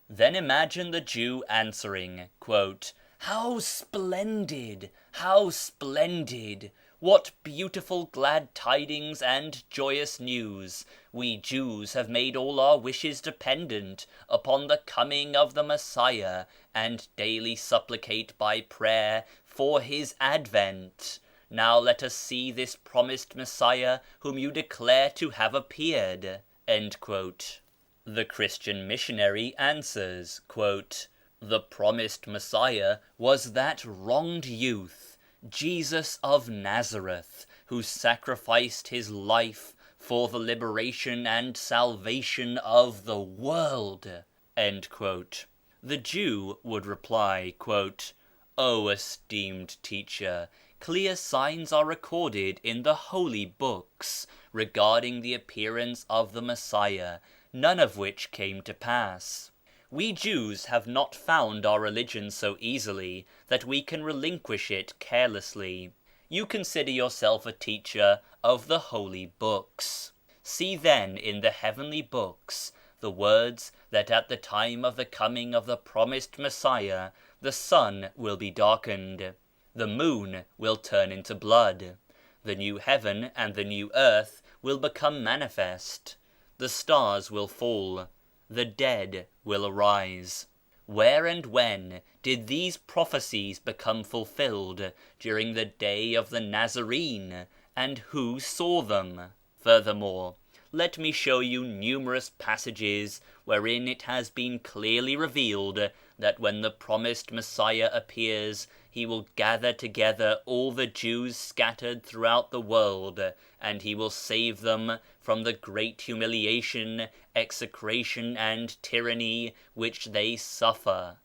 Then imagine the Jew answering, quote, "How splendid! How splendid! What beautiful glad tidings and joyous news! We Jews have made all our wishes dependent upon the coming of the Messiah, and daily supplicate by prayer for his advent. Now let us see this promised Messiah whom you declare to have appeared." End quote. The Christian missionary answers, quote, "The promised Messiah was that wronged youth, Jesus of Nazareth, who sacrificed his life for the liberation and salvation of the world." End quote. The Jew would reply, quote, "O esteemed teacher, clear signs are recorded in the holy books regarding the appearance of the Messiah, none of which came to pass. We Jews have not found our religion so easily that we can relinquish it carelessly. You consider yourself a teacher of the holy books. See then in the heavenly books the words that at the time of the coming of the promised Messiah the sun will be darkened, the moon will turn into blood, the new heaven and the new earth will become manifest, the stars will fall, the dead will arise. Where and when did these prophecies become fulfilled during the day of the Nazarene, and who saw them? Furthermore, let me show you numerous passages wherein it has been clearly revealed that when the promised Messiah appears, he will gather together all the Jews scattered throughout the world, and he will save them from the great humiliation, execration and tyranny which they suffer.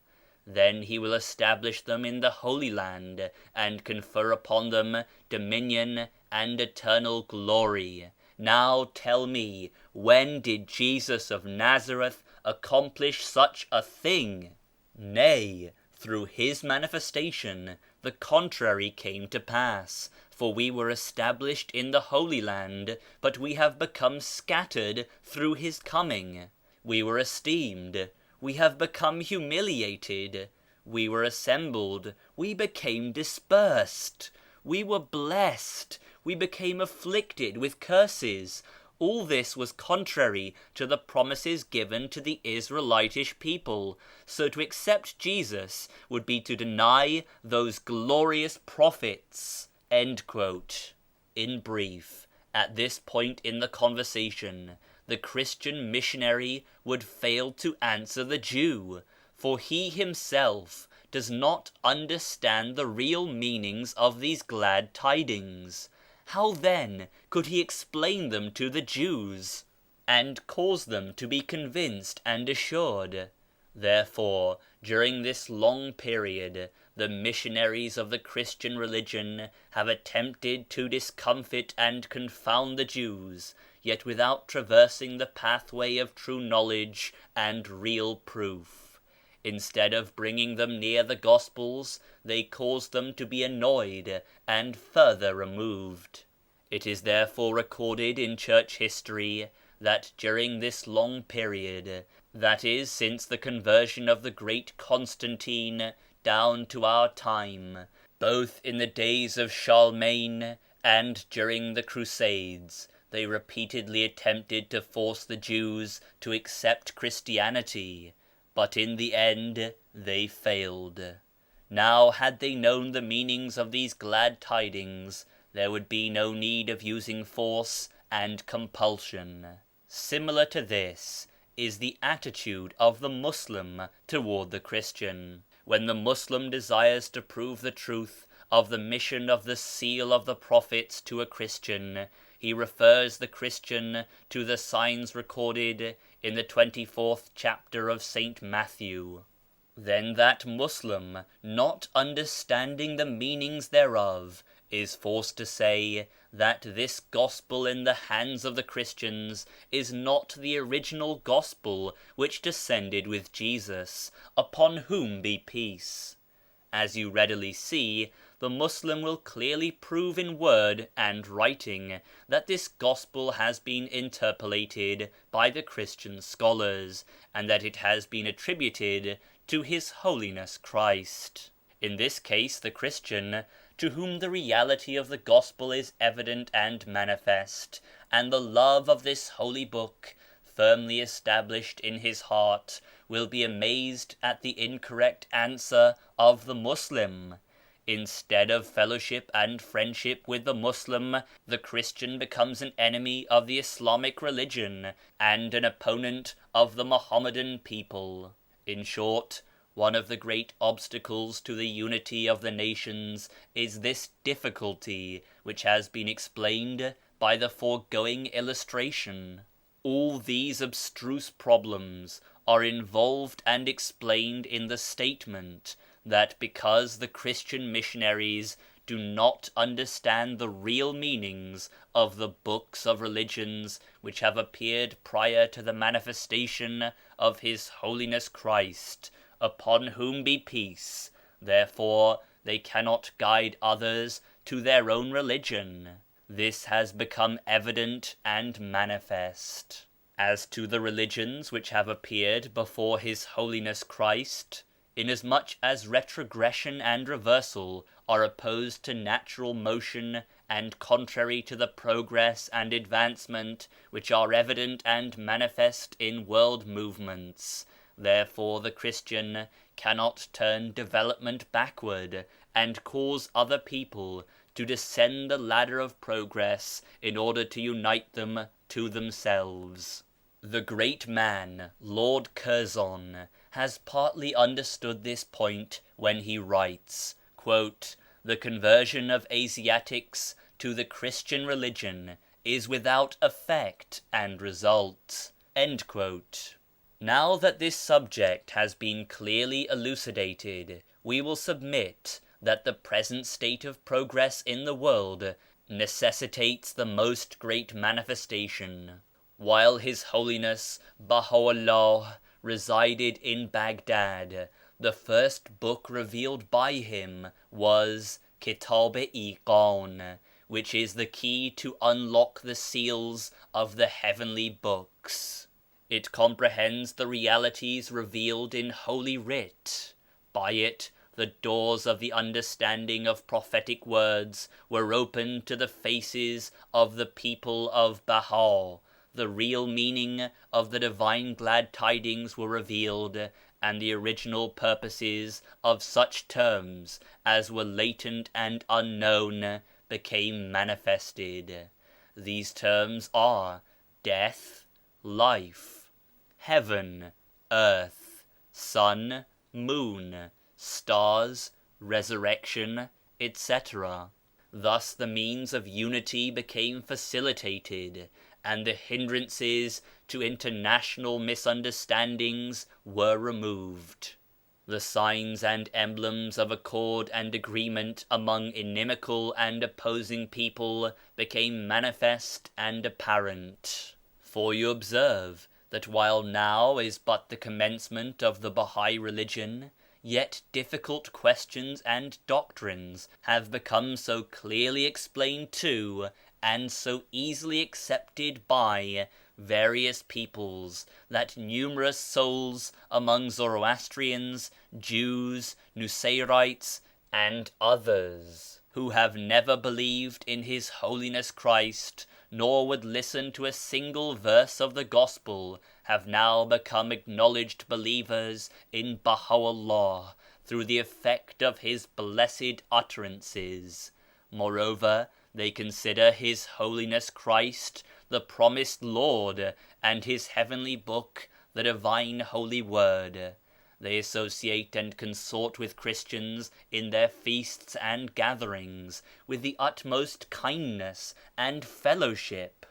Then he will establish them in the Holy Land and confer upon them dominion and eternal glory. Now tell me, when did Jesus of Nazareth accomplish such a thing? Nay, through his manifestation the contrary came to pass, for we were established in the Holy Land, but we have become scattered through his coming. We were esteemed, we have become humiliated. We were assembled, we became dispersed. We were blessed, we became afflicted with curses. All this was contrary to the promises given to the Israelitish people, so to accept Jesus would be to deny those glorious prophets." End quote. In brief, at this point in the conversation, the Christian missionary would fail to answer the Jew, for he himself does not understand the real meanings of these glad tidings. How then could he explain them to the Jews and cause them to be convinced and assured? Therefore, during this long period, the missionaries of the Christian religion have attempted to discomfit and confound the Jews, yet without traversing the pathway of true knowledge and real proof. Instead of bringing them near the Gospels, they caused them to be annoyed and further removed. It is therefore recorded in church history that during this long period, that is, since the conversion of the great Constantine down to our time, both in the days of Charlemagne and during the Crusades, they repeatedly attempted to force the Jews to accept Christianity, but in the end they failed. Now, had they known the meanings of these glad tidings, there would be no need of using force and compulsion. Similar to this is the attitude of the Muslim toward the Christian. When the Muslim desires to prove the truth of the mission of the seal of the prophets to a Christian, he refers the Christian to the signs recorded in the 24th chapter of St. Matthew. Then that Muslim, not understanding the meanings thereof, is forced to say that this gospel in the hands of the Christians is not the original gospel which descended with Jesus, upon whom be peace. As you readily see, the Muslim will clearly prove in word and writing that this gospel has been interpolated by the Christian scholars, and that it has been attributed to His Holiness Christ. In this case, the Christian, to whom the reality of the gospel is evident and manifest, and the love of this holy book firmly established in his heart, will be amazed at the incorrect answer of the Muslim. Instead of fellowship and friendship with the Muslim, the Christian becomes an enemy of the Islamic religion and an opponent of the Mohammedan people. In short, one of the great obstacles to the unity of the nations is this difficulty, which has been explained by the foregoing illustration. All these abstruse problems are involved and explained in the statement that because the Christian missionaries do not understand the real meanings of the books of religions which have appeared prior to the manifestation of His Holiness Christ, upon whom be peace, therefore they cannot guide others to their own religion. This has become evident and manifest. As to the religions which have appeared before His Holiness Christ, inasmuch as retrogression and reversal are opposed to natural motion and contrary to the progress and advancement which are evident and manifest in world movements, therefore the Christian cannot turn development backward and cause other people to descend the ladder of progress in order to unite them to themselves. The great man, Lord Curzon, has partly understood this point when he writes, quote, "The conversion of Asiatics to the Christian religion is without effect and result." End quote. Now that this subject has been clearly elucidated, we will submit that the present state of progress in the world necessitates the most great manifestation. While His Holiness Baha'u'llah resided in Baghdad, the first book revealed by him was Kitab-i-Iqan, which is the key to unlock the seals of the heavenly books. It comprehends the realities revealed in Holy Writ. By it, the doors of the understanding of prophetic words were opened to the faces of the people of Baha. The real meaning of the divine glad tidings were revealed, and the original purposes of such terms as were latent and unknown became manifested. These terms are death, life, heaven, earth, sun, moon, stars, resurrection, etc. Thus the means of unity became facilitated, and the hindrances to international misunderstandings were removed. The signs and emblems of accord and agreement among inimical and opposing people became manifest and apparent. For you observe that while now is but the commencement of the Bahai religion, yet difficult questions and doctrines have become so clearly explained to and so easily accepted by various peoples that numerous souls among Zoroastrians, Jews, Nusairites, and others who have never believed in His Holiness Christ nor would listen to a single verse of the Gospel have now become acknowledged believers in Baha'u'llah through the effect of his blessed utterances. Moreover, they consider His Holiness Christ the promised Lord, and His heavenly book the divine holy word. They associate and consort with Christians in their feasts and gatherings with the utmost kindness and fellowship.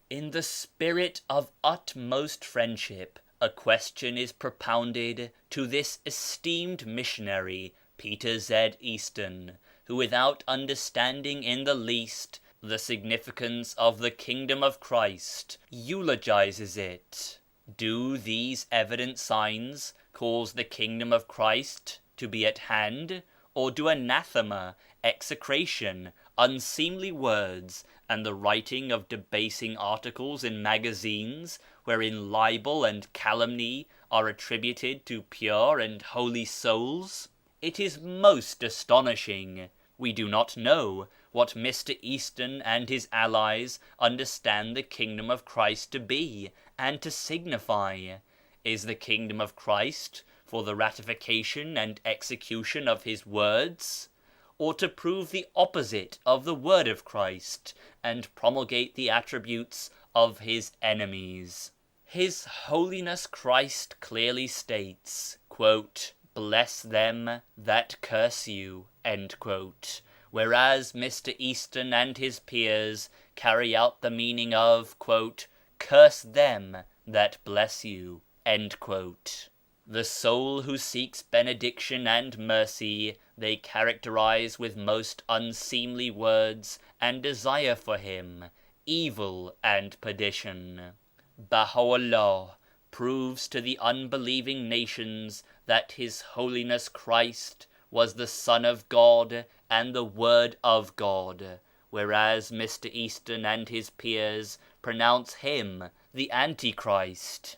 In the spirit of utmost friendship, a question is propounded to this esteemed missionary, Peter Z. Easton, who without understanding in the least the significance of the kingdom of Christ eulogizes it. Do these evident signs cause the kingdom of Christ to be at hand, or do anathema, execration, unseemly words, and the writing of debasing articles in magazines, wherein libel and calumny are attributed to pure and holy souls? It is most astonishing. We do not know what Mr. Easton and his allies understand the kingdom of Christ to be and to signify. Is the kingdom of Christ for the ratification and execution of his words, or to prove the opposite of the word of Christ and promulgate the attributes of his enemies? His Holiness Christ clearly states, quote, "Bless them that curse you," end quote, whereas Mr. Easton and his peers carry out the meaning of, quote, "Curse them that bless you," end quote. The soul who seeks benediction and mercy they characterize with most unseemly words and desire for him evil and perdition. Baha'u'llah proves to the unbelieving nations that His Holiness Christ was the Son of God and the Word of God, whereas Mr. Easton and his peers pronounce him the Antichrist.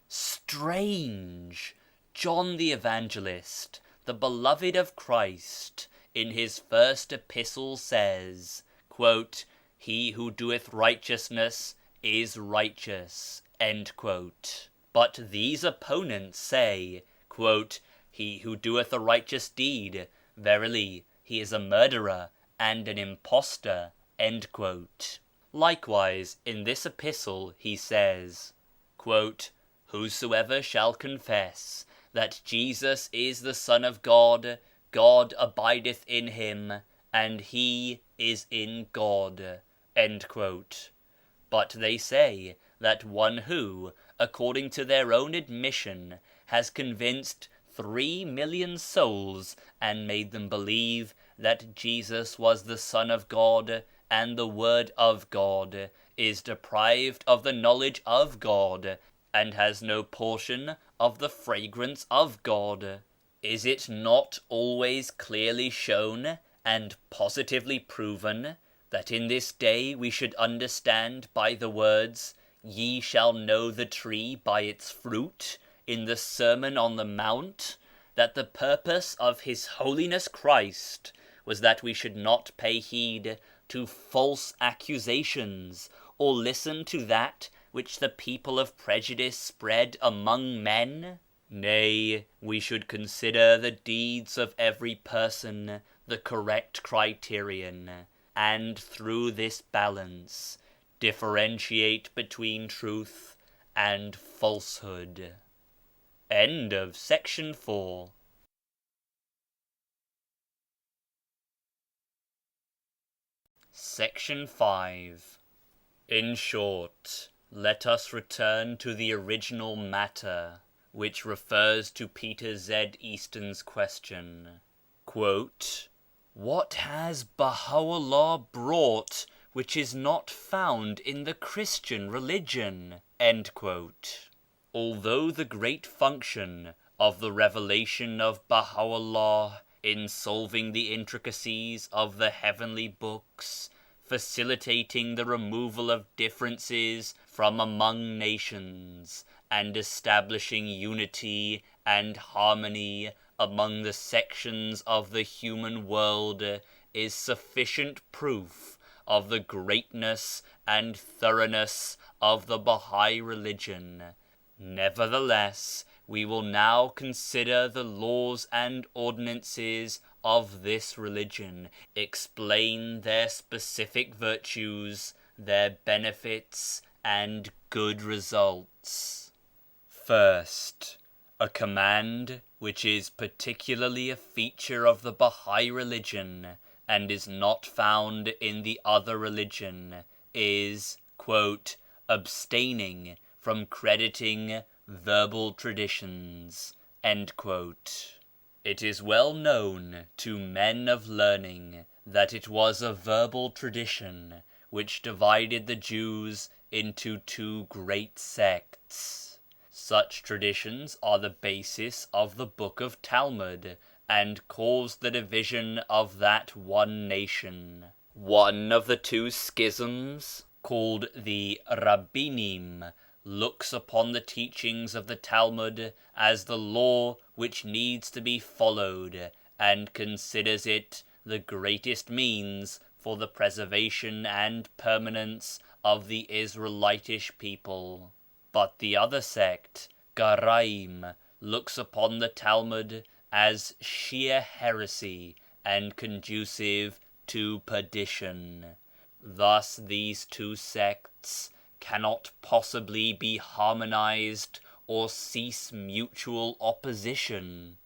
Strange! John the Evangelist, the beloved of Christ, in his first epistle says, quote, "He who doeth righteousness is righteous," end quote. But these opponents say, quote, "He who doeth a righteous deed, verily he is a murderer and an impostor," end quote. Likewise in this epistle he says, quote, "Whosoever shall confess that Jesus is the Son of God, God abideth in him, and he is in God," end quote. But they say that one who, according to their own admission, has convinced 3,000,000 souls and made them believe that Jesus was the Son of God and the Word of God, is deprived of the knowledge of God and has no portion of the fragrance of God. Is it not always clearly shown and positively proven that in this day we should understand by the words, "Ye shall know the tree by its fruit," in the Sermon on the Mount, that the purpose of His Holiness Christ was that we should not pay heed to false accusations, or listen to that which the people of prejudice spread among men? Nay, we should consider the deeds of every person the correct criterion, and through this balance differentiate between truth and falsehood. End of section 4. Section 5. In short, let us return to the original matter, which refers to Peter Z. Easton's question. Quote, "What has Baha'u'llah brought which is not found in the Christian religion?" End quote. Although the great function of the revelation of Baha'u'llah in solving the intricacies of the heavenly books, facilitating the removal of differences from among nations, and establishing unity and harmony among the sections of the human world, is sufficient proof of the greatness and thoroughness of the Bahai religion. Nevertheless, we will now consider the laws and ordinances of this religion, explain their specific virtues, their benefits, and good results. First, a command which is particularly a feature of the Bahai religion and is not found in the other religion is, quote, "abstaining from crediting verbal traditions," end quote. It is well known to men of learning that it was a verbal tradition which divided the Jews into two great sects. Such traditions are the basis of the Book of Talmud and caused the division of that one nation. One of the two schisms, called the Rabbinim, looks upon the teachings of the Talmud as the law which needs to be followed, and considers it the greatest means for the preservation and permanence of the Israelitish people. But the other sect, Garaim, looks upon the Talmud as sheer heresy and conducive to perdition. Thus these two sects cannot possibly be harmonized or cease mutual opposition.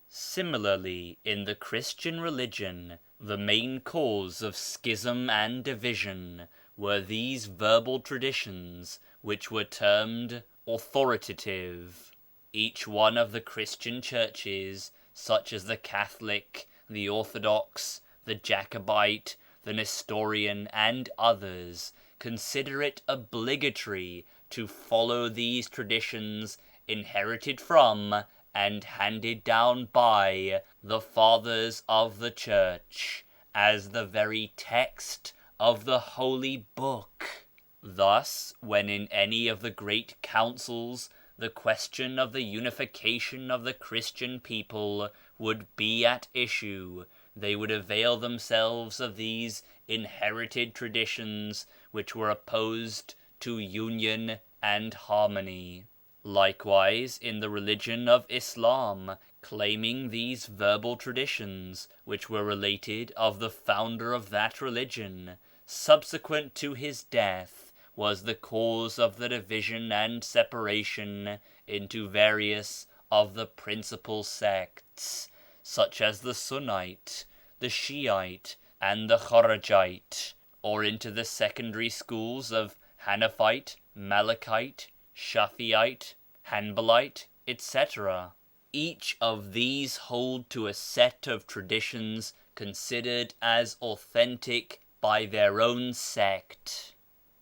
Similarly, in the Christian religion, the main cause of schism and division were these verbal traditions, which were termed authoritative. Each one of the Christian churches, such as the Catholic, the Orthodox, the Jacobite, the Nestorian, and others, consider it obligatory to follow these traditions inherited from and handed down by the Fathers of the Church, as the very text of the Holy Book. Thus, when in any of the great councils the question of the unification of the Christian people would be at issue, they would avail themselves of these inherited traditions which were opposed to union and harmony. Likewise, in the religion of Islam, claiming these verbal traditions which were related of the founder of that religion, subsequent to his death, was the cause of the division and separation into various of the principal sects, such as the Sunnite, the Shiite, and the Kharijite, or into the secondary schools of Hanafite, Malakite, Shafi'ite, Hanbalite, etc. Each of these hold to a set of traditions considered as authentic by their own sect.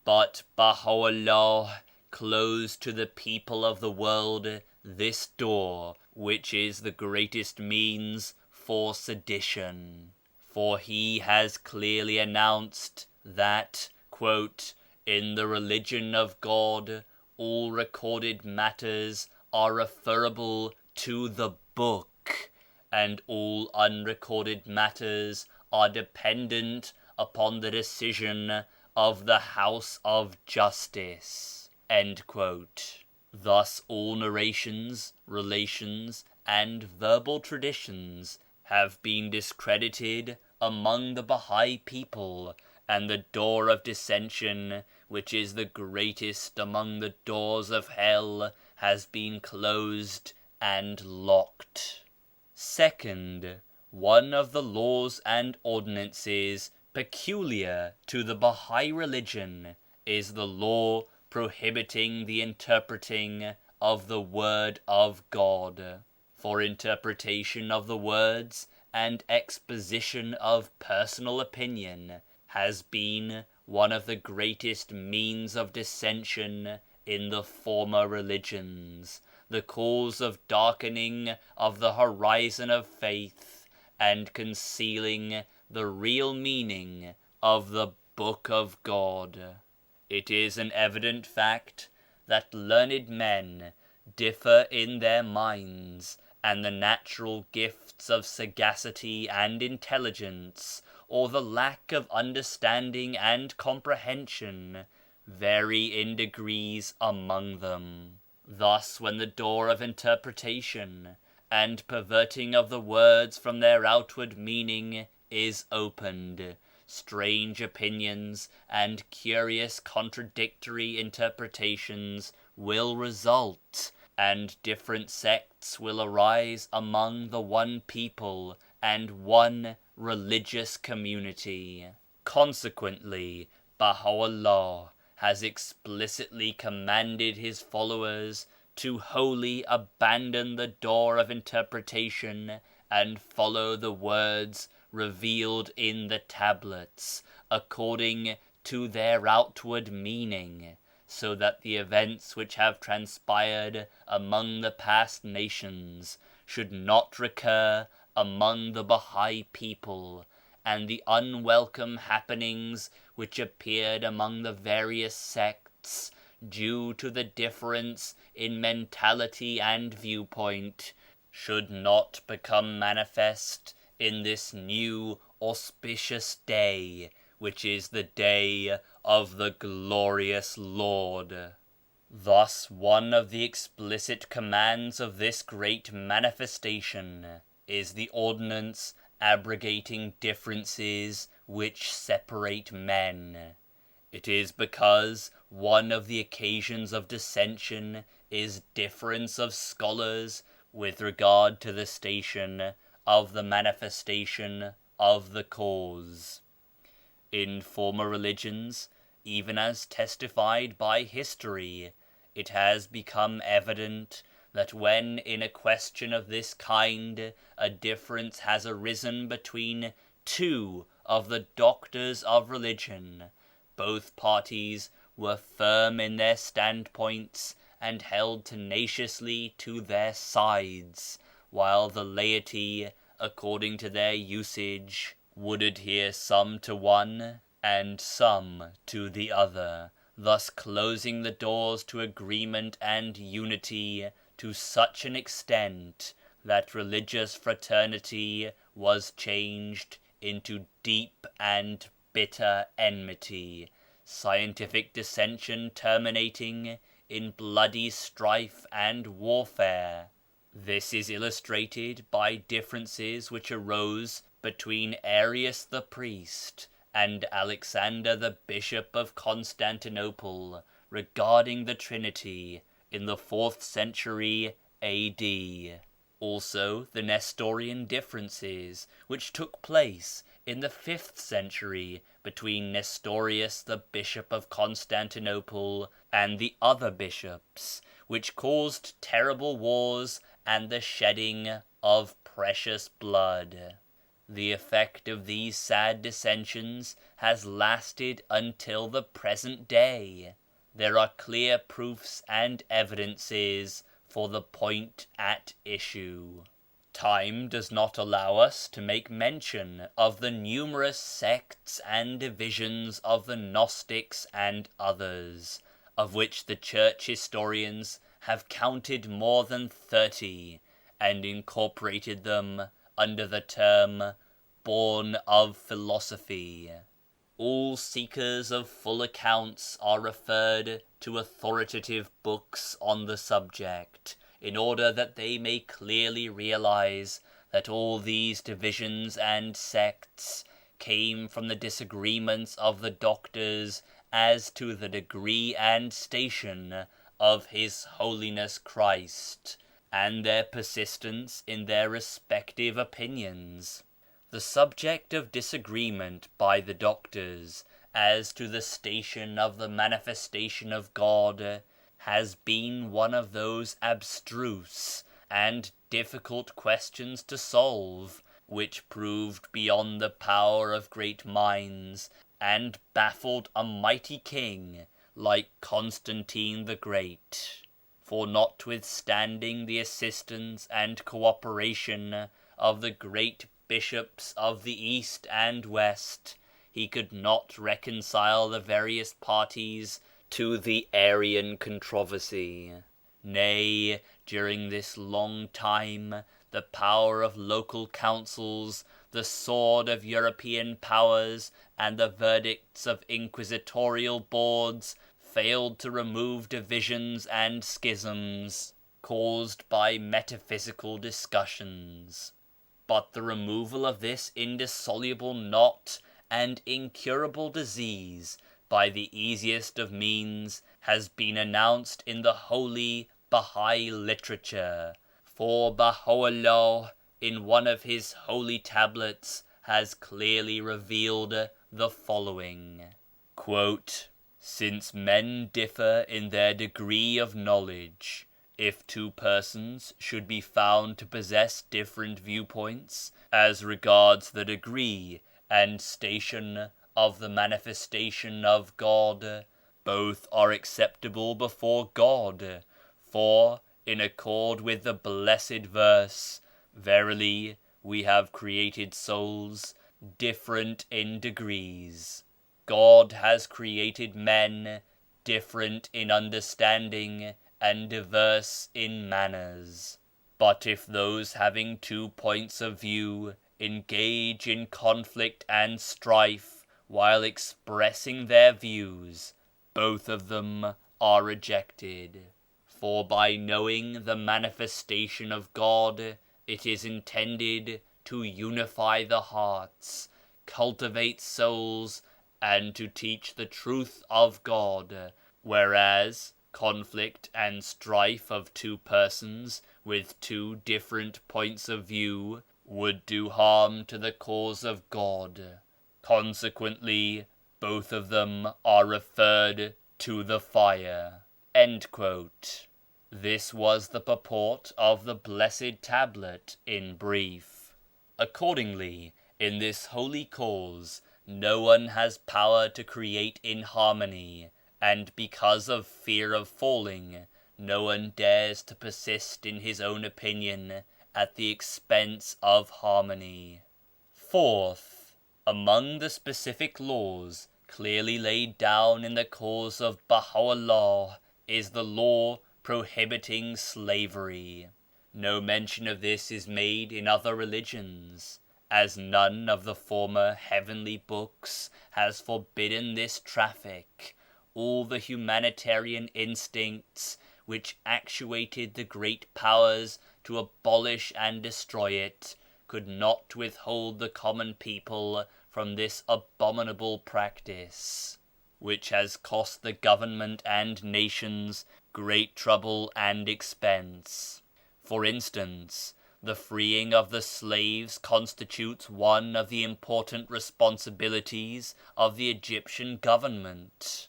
But Baha'u'llah closed to the people of the world this door, which is the greatest means for sedition. For he has clearly announced that, quote, "In the religion of God, all recorded matters are referable to the Book, and all unrecorded matters are dependent upon the decision of the House of Justice." End quote. Thus all narrations, relations, and verbal traditions have been discredited among the Bahai people, and the door of dissension, which is the greatest among the doors of hell, has been closed and locked. Second, one of the laws and ordinances peculiar to the Bahai religion is the law prohibiting the interpreting of the Word of God. For interpretation of the words and exposition of personal opinion has been one of the greatest means of dissension in the former religions, the cause of darkening of the horizon of faith, and concealing the real meaning of the Book of God. It is an evident fact that learned men differ in their minds, and the natural gifts of sagacity and intelligence, or the lack of understanding and comprehension, vary in degrees among them. Thus, when the door of interpretation and perverting of the words from their outward meaning is opened, strange opinions and curious contradictory interpretations will result, and different sects will arise among the one people and one religious community. Consequently, Baha'u'llah has explicitly commanded his followers to wholly abandon the door of interpretation and follow the words revealed in the tablets according to their outward meaning, so that the events which have transpired among the past nations should not recur among the Bahai people, and the unwelcome happenings which appeared among the various sects due to the difference in mentality and viewpoint should not become manifest in this new auspicious day, which is the day of the glorious Lord. Thus, one of the explicit commands of this great manifestation is the ordinance abrogating differences which separate men. It is because one of the occasions of dissension is difference of scholars with regard to the station of the manifestation of the cause. In former religions, even as testified by history, it has become evident that when in a question of this kind a difference has arisen between two of the doctors of religion, both parties were firm in their standpoints and held tenaciously to their sides, while the laity, according to their usage, would adhere some to one and some to the other, thus closing the doors to agreement and unity to such an extent that religious fraternity was changed into deep and bitter enmity, scientific dissension terminating in bloody strife and warfare. This is illustrated by differences which arose between Arius the priest and Alexander the bishop of Constantinople regarding the Trinity in the 4th century AD. Also the Nestorian differences which took place in the 5th century between Nestorius the bishop of Constantinople and the other bishops, which caused terrible wars and the shedding of precious blood. The effect of these sad dissensions has lasted until the present day. There are clear proofs and evidences for the point at issue. Time does not allow us to make mention of the numerous sects and divisions of the Gnostics and others, of which the church historians have counted more than 30, and incorporated them under the term born of philosophy. All seekers of full accounts are referred to authoritative books on the subject, in order that they may clearly realize that all these divisions and sects came from the disagreements of the doctors as to the degree and station of His Holiness Christ, and their persistence in their respective opinions. The subject of disagreement by the doctors as to the station of the manifestation of God has been one of those abstruse and difficult questions to solve, which proved beyond the power of great minds, and baffled a mighty king like Constantine the Great. For notwithstanding the assistance and cooperation of the great bishops of the East and West, he could not reconcile the various parties to the Arian controversy. Nay, during this long time, the power of local councils, the sword of European powers, and the verdicts of inquisitorial boards failed to remove divisions and schisms caused by metaphysical discussions. But the removal of this indissoluble knot and incurable disease by the easiest of means has been announced in the holy Bahai literature, for Baha'u'llah in one of his holy tablets has clearly revealed the following: Quote, "Since men differ in their degree of knowledge, If two persons should be found to possess different viewpoints as regards the degree and station of the manifestation of God, both are acceptable before God, for, in accord with the blessed verse, "Verily, we have created souls different in degrees." God has created men different in understanding and diverse in manners. But if those having two points of view engage in conflict and strife while expressing their views, both of them are rejected. For by knowing the manifestation of God, it is intended to unify the hearts, cultivate souls, and to teach the truth of God, whereas conflict and strife of two persons with two different points of view would do harm to the cause of God. Consequently, both of them are referred to the fire." This was the purport of the Blessed Tablet in brief. Accordingly, in this holy cause, no one has power to create inharmony, and because of fear of falling, no one dares to persist in his own opinion at the expense of harmony. Fourth, among the specific laws clearly laid down in the cause of Baha'u'llah is the law prohibiting slavery. No mention of this is made in other religions, as none of the former heavenly books has forbidden this traffic. All the humanitarian instincts which actuated the great powers to abolish and destroy it could not withhold the common people from this abominable practice, which has cost the government and nations great trouble and expense. For instance, the freeing of the slaves constitutes one of the important responsibilities of the Egyptian government.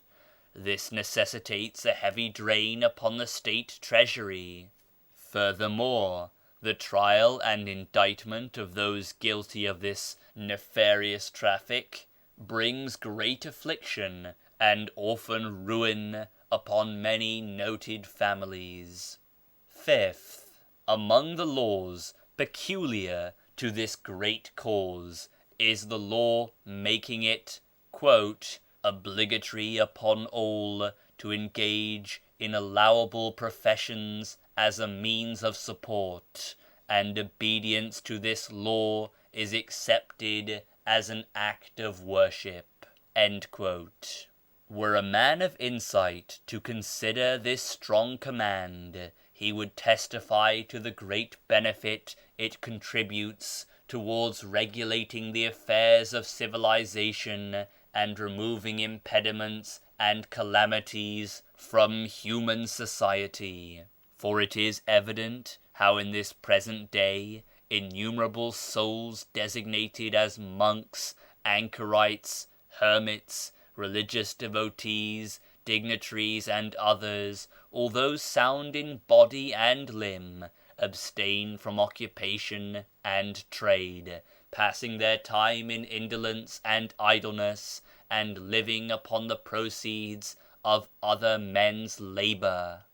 This necessitates a heavy drain upon the state treasury. Furthermore, the trial and indictment of those guilty of this nefarious traffic brings great affliction and often ruin upon many noted families. Fifth, among the laws peculiar to this great cause is the law making it "obligatory upon all to engage in allowable professions as a means of support, and obedience to this law is accepted as an act of worship." Were a man of insight to consider this strong command, he would testify to the great benefit it contributes towards regulating the affairs of civilization and removing impediments and calamities from human society. For it is evident how in this present day innumerable souls designated as monks, anchorites, hermits, religious devotees, dignitaries, and others, although sound in body and limb, abstain from occupation and trade, passing their time in indolence and idleness, and living upon the proceeds of other men's labor.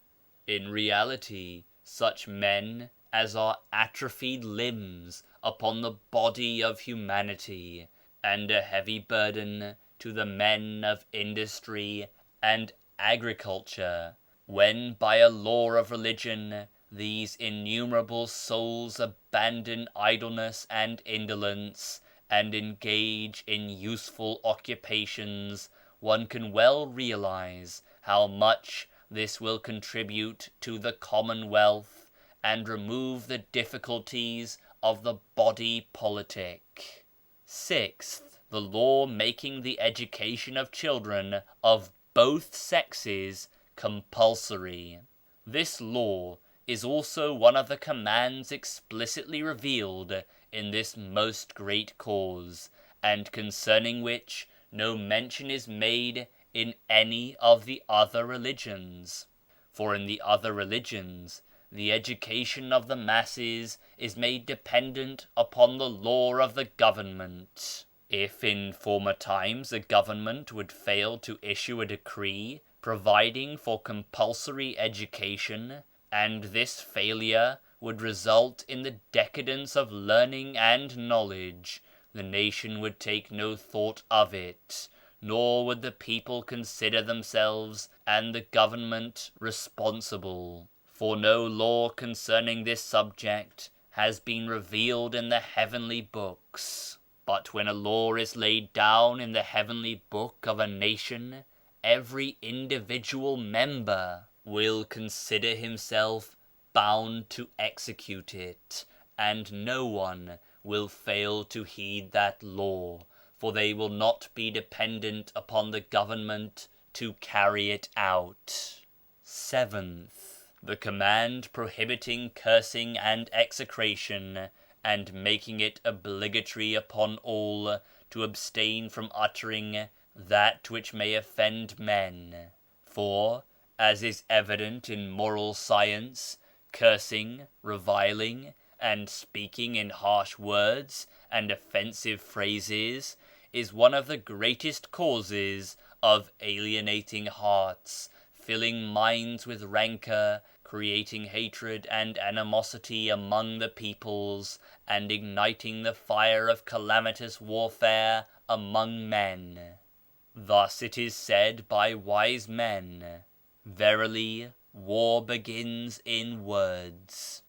In reality, such men as are atrophied limbs upon the body of humanity, and a heavy burden to the men of industry and agriculture, when by a law of religion these innumerable souls abandon idleness and indolence and engage in useful occupations, one can well realize how much this will contribute to the commonwealth and remove the difficulties of the body politic. Sixth, the law making the education of children of both sexes compulsory. This law is also one of the commands explicitly revealed in this most great cause, and concerning which no mention is made in any of the other religions. For in the other religions, the education of the masses is made dependent upon the law of the government. If in former times a government would fail to issue a decree providing for compulsory education, and this failure would result in the decadence of learning and knowledge, the nation would take no thought of it, nor would the people consider themselves and the government responsible. For no law concerning this subject has been revealed in the heavenly books. But when a law is laid down in the heavenly book of a nation, every individual member will consider himself bound to execute it, and no one will fail to heed that law, for they will not be dependent upon the government to carry it out. 7th, the command prohibiting cursing and execration, and making it obligatory upon all to abstain from uttering that which may offend men. For, as is evident in moral science, cursing, reviling, and speaking in harsh words and offensive phrases is one of the greatest causes of alienating hearts, filling minds with rancor, creating hatred and animosity among the peoples, and igniting the fire of calamitous warfare among men. Thus it is said by wise men, "Verily, war begins in words."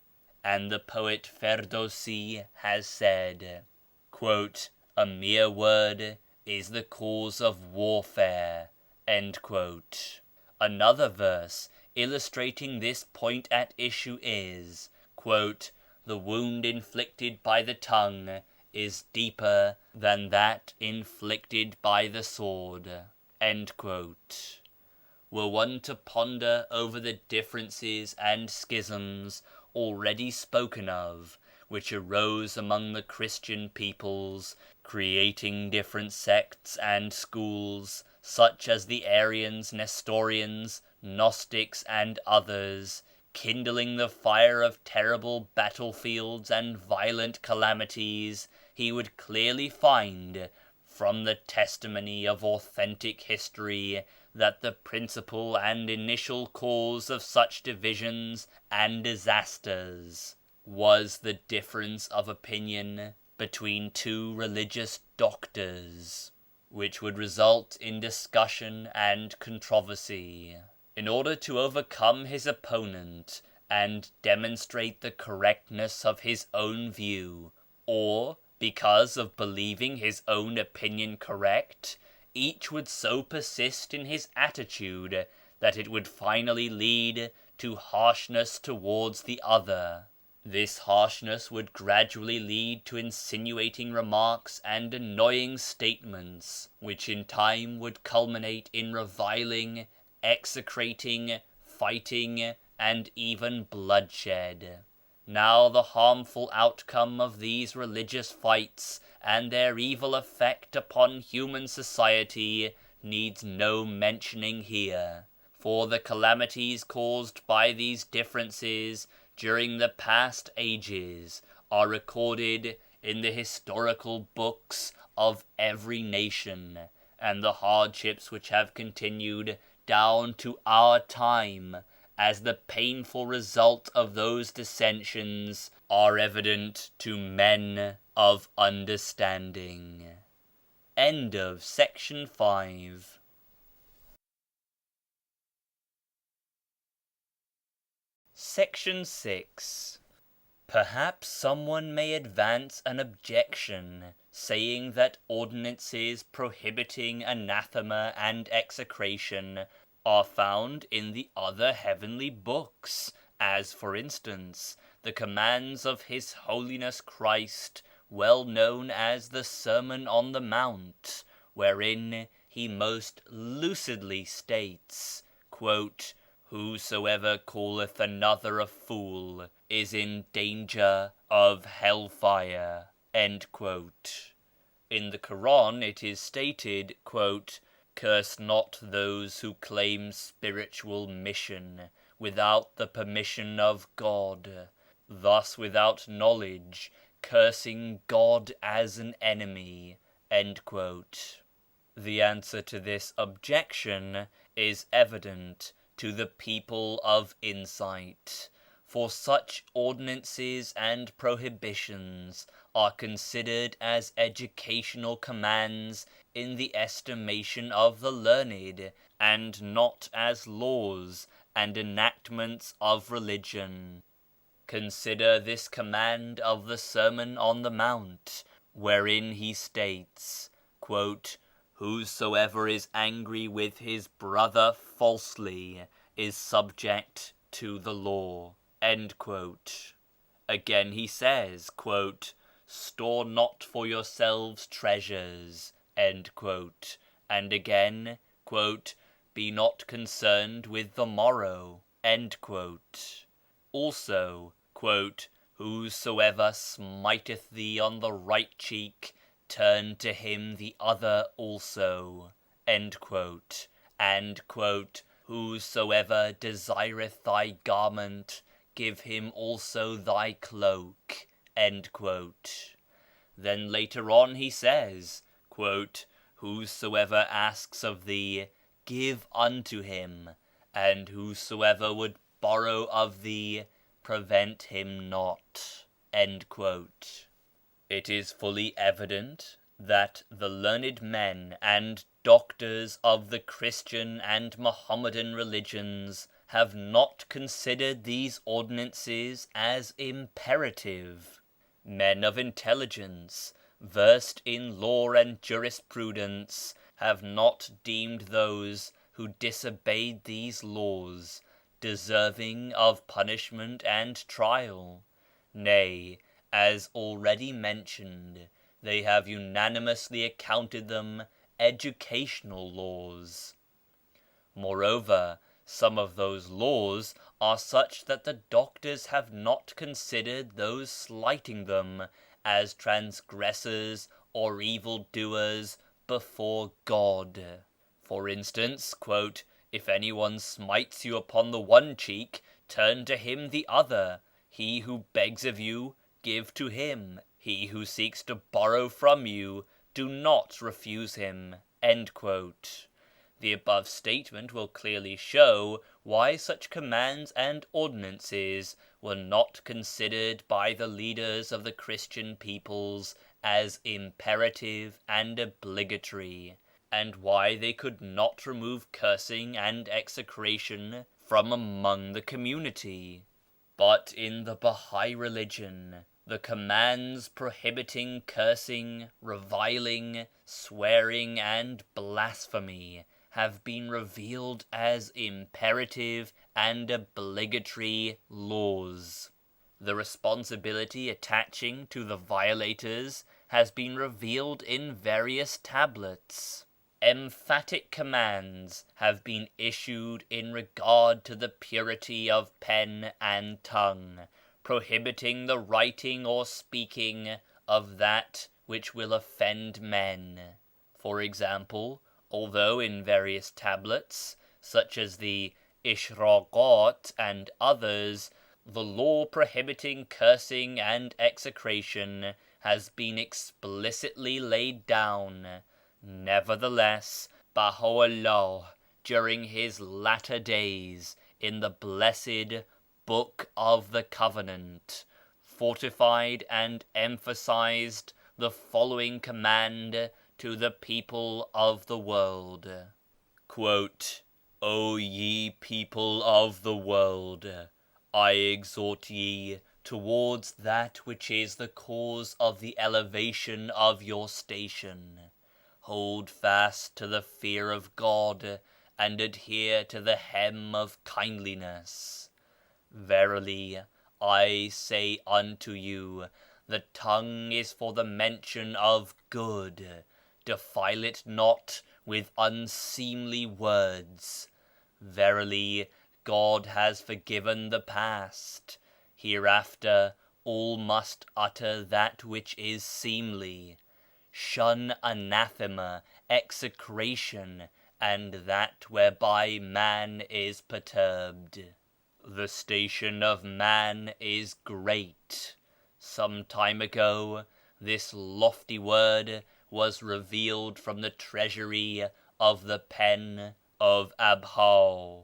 And the poet Ferdowsi has said, quote, "A mere word is the cause of warfare." End quote. Another verse illustrating this point at issue is, quote, "The wound inflicted by the tongue is deeper than that inflicted by the sword." End quote. Were one to ponder over the differences and schisms already spoken of, which arose among the Christian peoples, creating different sects and schools, such as the Arians, Nestorians, Gnostics, and others, kindling the fire of terrible battlefields and violent calamities, he would clearly find, from the testimony of authentic history, that the principal and initial cause of such divisions and disasters was the difference of opinion between two religious doctors, which would result in discussion and controversy. In order to overcome his opponent and demonstrate the correctness of his own view, or because of believing his own opinion correct, each would so persist in his attitude that it would finally lead to harshness towards the other. This harshness would gradually lead to insinuating remarks and annoying statements, which in time would culminate in reviling, execrating, fighting, and even bloodshed. Now the harmful outcome of these religious fights and their evil effect upon human society needs no mentioning here, for the calamities caused by these differences during the past ages are recorded in the historical books of every nation, and the hardships which have continued down to our time as the painful result of those dissensions are evident to men of understanding. End of section 5. Section 6. Perhaps someone may advance an objection, saying that ordinances prohibiting anathema and execration are found in the other heavenly books, as, for instance, the commands of His Holiness Christ, well known as the Sermon on the Mount, wherein he most lucidly states, quote, "Whosoever calleth another a fool is in danger of hellfire." End quote. In the Quran it is stated, quote, "Curse not those who claim spiritual mission without the permission of God, thus without knowledge, cursing God as an enemy." The answer to this objection is evident to the people of insight, for such ordinances and prohibitions are considered as educational commands in the estimation of the learned, and not as laws and enactments of religion. Consider this command of the Sermon on the Mount, wherein he states, "Whosoever is angry with his brother falsely is subject to the law." Again he says, "Store not for yourselves treasures," and again, "Be not concerned with the morrow." Also, "Whosoever smiteth thee on the right cheek, turn to him the other also," and "Whosoever desireth thy garment, give him also thy cloak." Then later on he says, "Whosoever asks of thee, give unto him, and whosoever would borrow of thee, prevent him not." It is fully evident that the learned men and doctors of the Christian and Mohammedan religions have not considered these ordinances as imperative. Men of intelligence, versed in law and jurisprudence, have not deemed those who disobeyed these laws deserving of punishment and trial. Nay, as already mentioned, they have unanimously accounted them educational laws. Moreover, some of those laws are such that the doctors have not considered those slighting them as transgressors or evil doers before God. For instance, "If anyone smites you upon the one cheek, turn to him the other. He who begs of you, give to him. He who seeks to borrow from you, do not refuse him." The above statement will clearly show why such commands and ordinances were not considered by the leaders of the Christian peoples as imperative and obligatory, and why they could not remove cursing and execration from among the community. But in the Bahai religion, the commands prohibiting cursing, reviling, swearing, and blasphemy have been revealed as imperative and obligatory laws. The responsibility attaching to the violators has been revealed in various tablets. Emphatic commands have been issued in regard to the purity of pen and tongue, prohibiting the writing or speaking of that which will offend men. For example, although in various tablets, such as the Ishraqat and others, the law prohibiting cursing and execration has been explicitly laid down, nevertheless Baha'u'llah, during his latter days, in the blessed Book of the Covenant, fortified and emphasized the following command to the people of the world. "O ye people of the world, I exhort ye towards that which is the cause of the elevation of your station. Hold fast to the fear of God, and adhere to the hem of kindliness. Verily, I say unto you, the tongue is for the mention of good. Defile it not with unseemly words. Verily, God has forgiven the past. Hereafter, all must utter that which is seemly. Shun anathema, execration, and that whereby man is perturbed." The station of man is great. Some time ago this lofty word was revealed from the treasury of the pen of Bahai.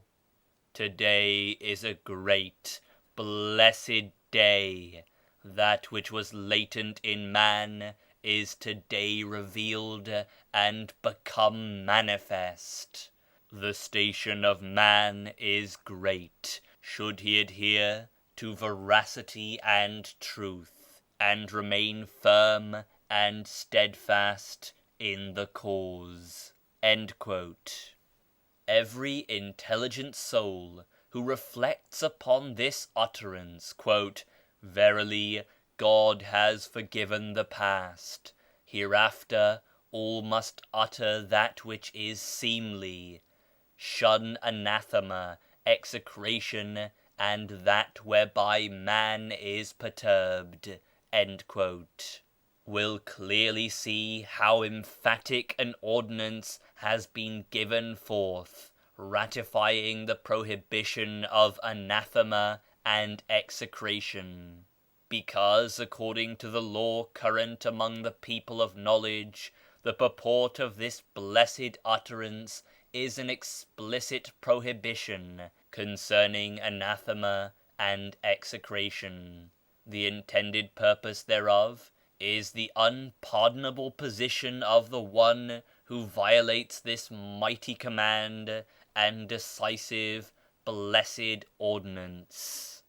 Today is a great, blessed day. That which was latent in man is today revealed and become manifest. The station of man is great, should he adhere to veracity and truth, and remain firm and steadfast in the cause." Every intelligent soul who reflects upon this utterance, "Verily, God has forgiven the past. Hereafter all must utter that which is seemly. Shun anathema, execration, and that whereby man is perturbed," will clearly see how emphatic an ordinance has been given forth, ratifying the prohibition of anathema and execration. Because, according to the law current among the people of knowledge, the purport of this blessed utterance is an explicit prohibition concerning anathema and execration. The intended purpose thereof is the unpardonable position of the one who violates this mighty command and decisive, blessed ordinance.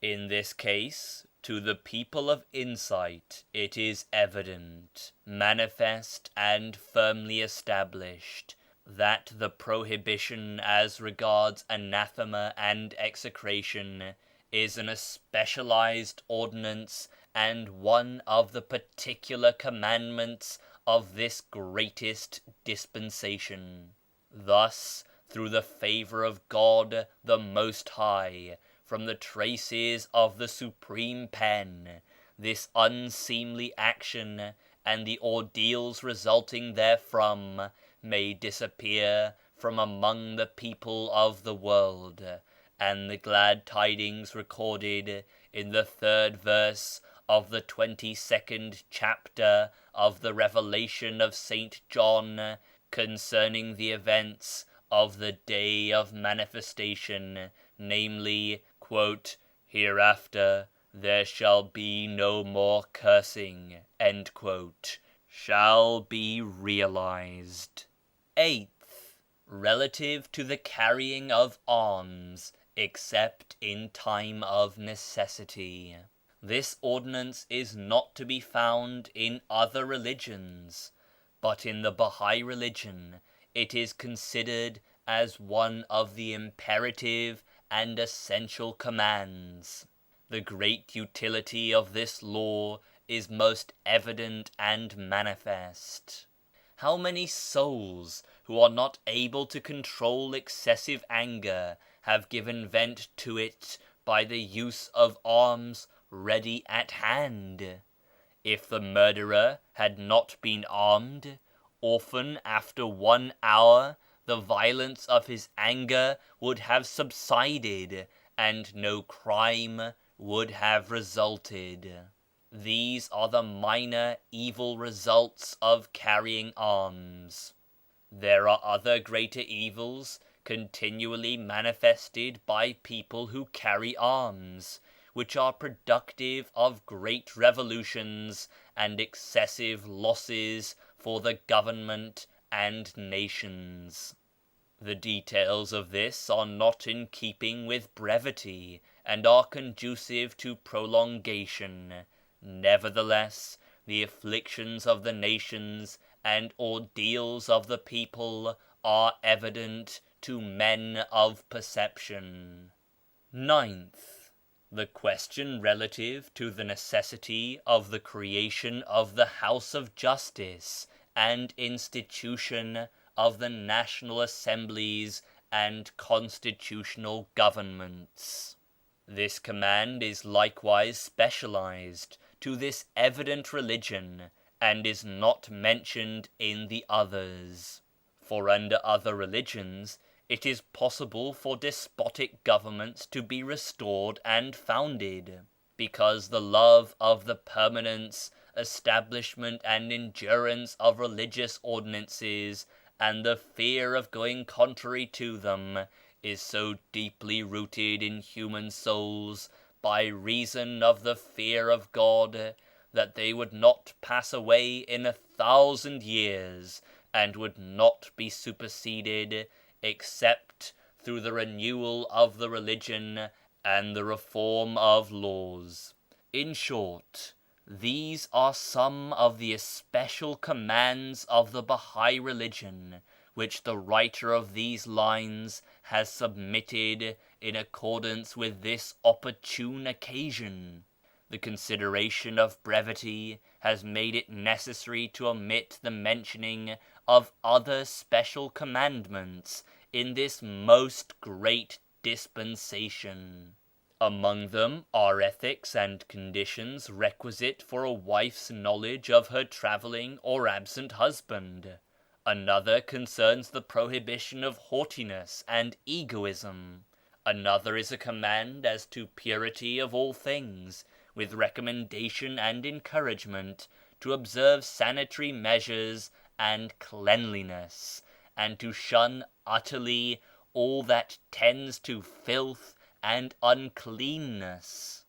In this case, to the people of insight it is evident, manifest, and firmly established that the prohibition as regards anathema and execration is an especialized ordinance and one of the particular commandments of this greatest dispensation. Thus, through the favor of God the Most High, from the traces of the Supreme Pen, this unseemly action and the ordeals resulting therefrom may disappear from among the people of the world, and the glad tidings recorded in the 3rd verse of the 22nd chapter of the Revelation of St. John concerning the events of the day of manifestation, namely, "Hereafter there shall be no more cursing," shall be realized. 8th, relative to the carrying of arms except in time of necessity. This ordinance is not to be found in other religions, but in the Bahai religion it is considered as one of the imperative and essential commands. The great utility of this law is most evident and manifest. How many souls who are not able to control excessive anger have given vent to it by the use of arms ready at hand? If the murderer had not been armed, often after 1 hour the violence of his anger would have subsided and no crime would have resulted. These are the minor evil results of carrying arms. There are other greater evils continually manifested by people who carry arms, which are productive of great revolutions and excessive losses for the government and nations. The details of this are not in keeping with brevity and are conducive to prolongation. Nevertheless, the afflictions of the nations and ordeals of the people are evident to men of perception. 9th, the question relative to the necessity of the creation of the House of Justice and institution of the national assemblies and constitutional governments. This command is likewise specialized to this evident religion and is not mentioned in the others. For under other religions it is possible for despotic governments to be restored and founded, because the love of the permanence, establishment and endurance of religious ordinances, and the fear of going contrary to them, is so deeply rooted in human souls by reason of the fear of God, that they would not pass away in 1,000 years, and would not be superseded except through the renewal of the religion and the reform of laws. In short, these are some of the especial commands of the Bahai religion which the writer of these lines has submitted in accordance with this opportune occasion. The consideration of brevity has made it necessary to omit the mentioning of other special commandments in this most great dispensation. Among them are ethics and conditions requisite for a wife's knowledge of her travelling or absent husband. Another concerns the prohibition of haughtiness and egoism. Another is a command as to purity of all things, with recommendation and encouragement to observe sanitary measures and cleanliness, and to shun utterly all that tends to filth and uncleanness.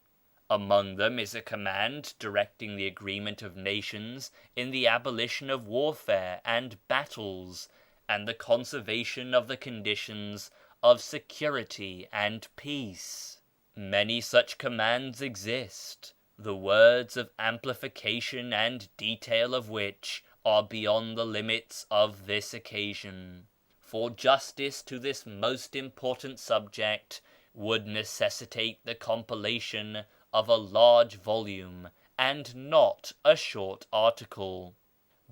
Among them is a command directing the agreement of nations in the abolition of warfare and battles, and the conservation of the conditions of security and peace. Many such commands exist, the words of amplification and detail of which are beyond the limits of this occasion. For justice to this most important subject would necessitate the compilation of a large volume, and not a short article.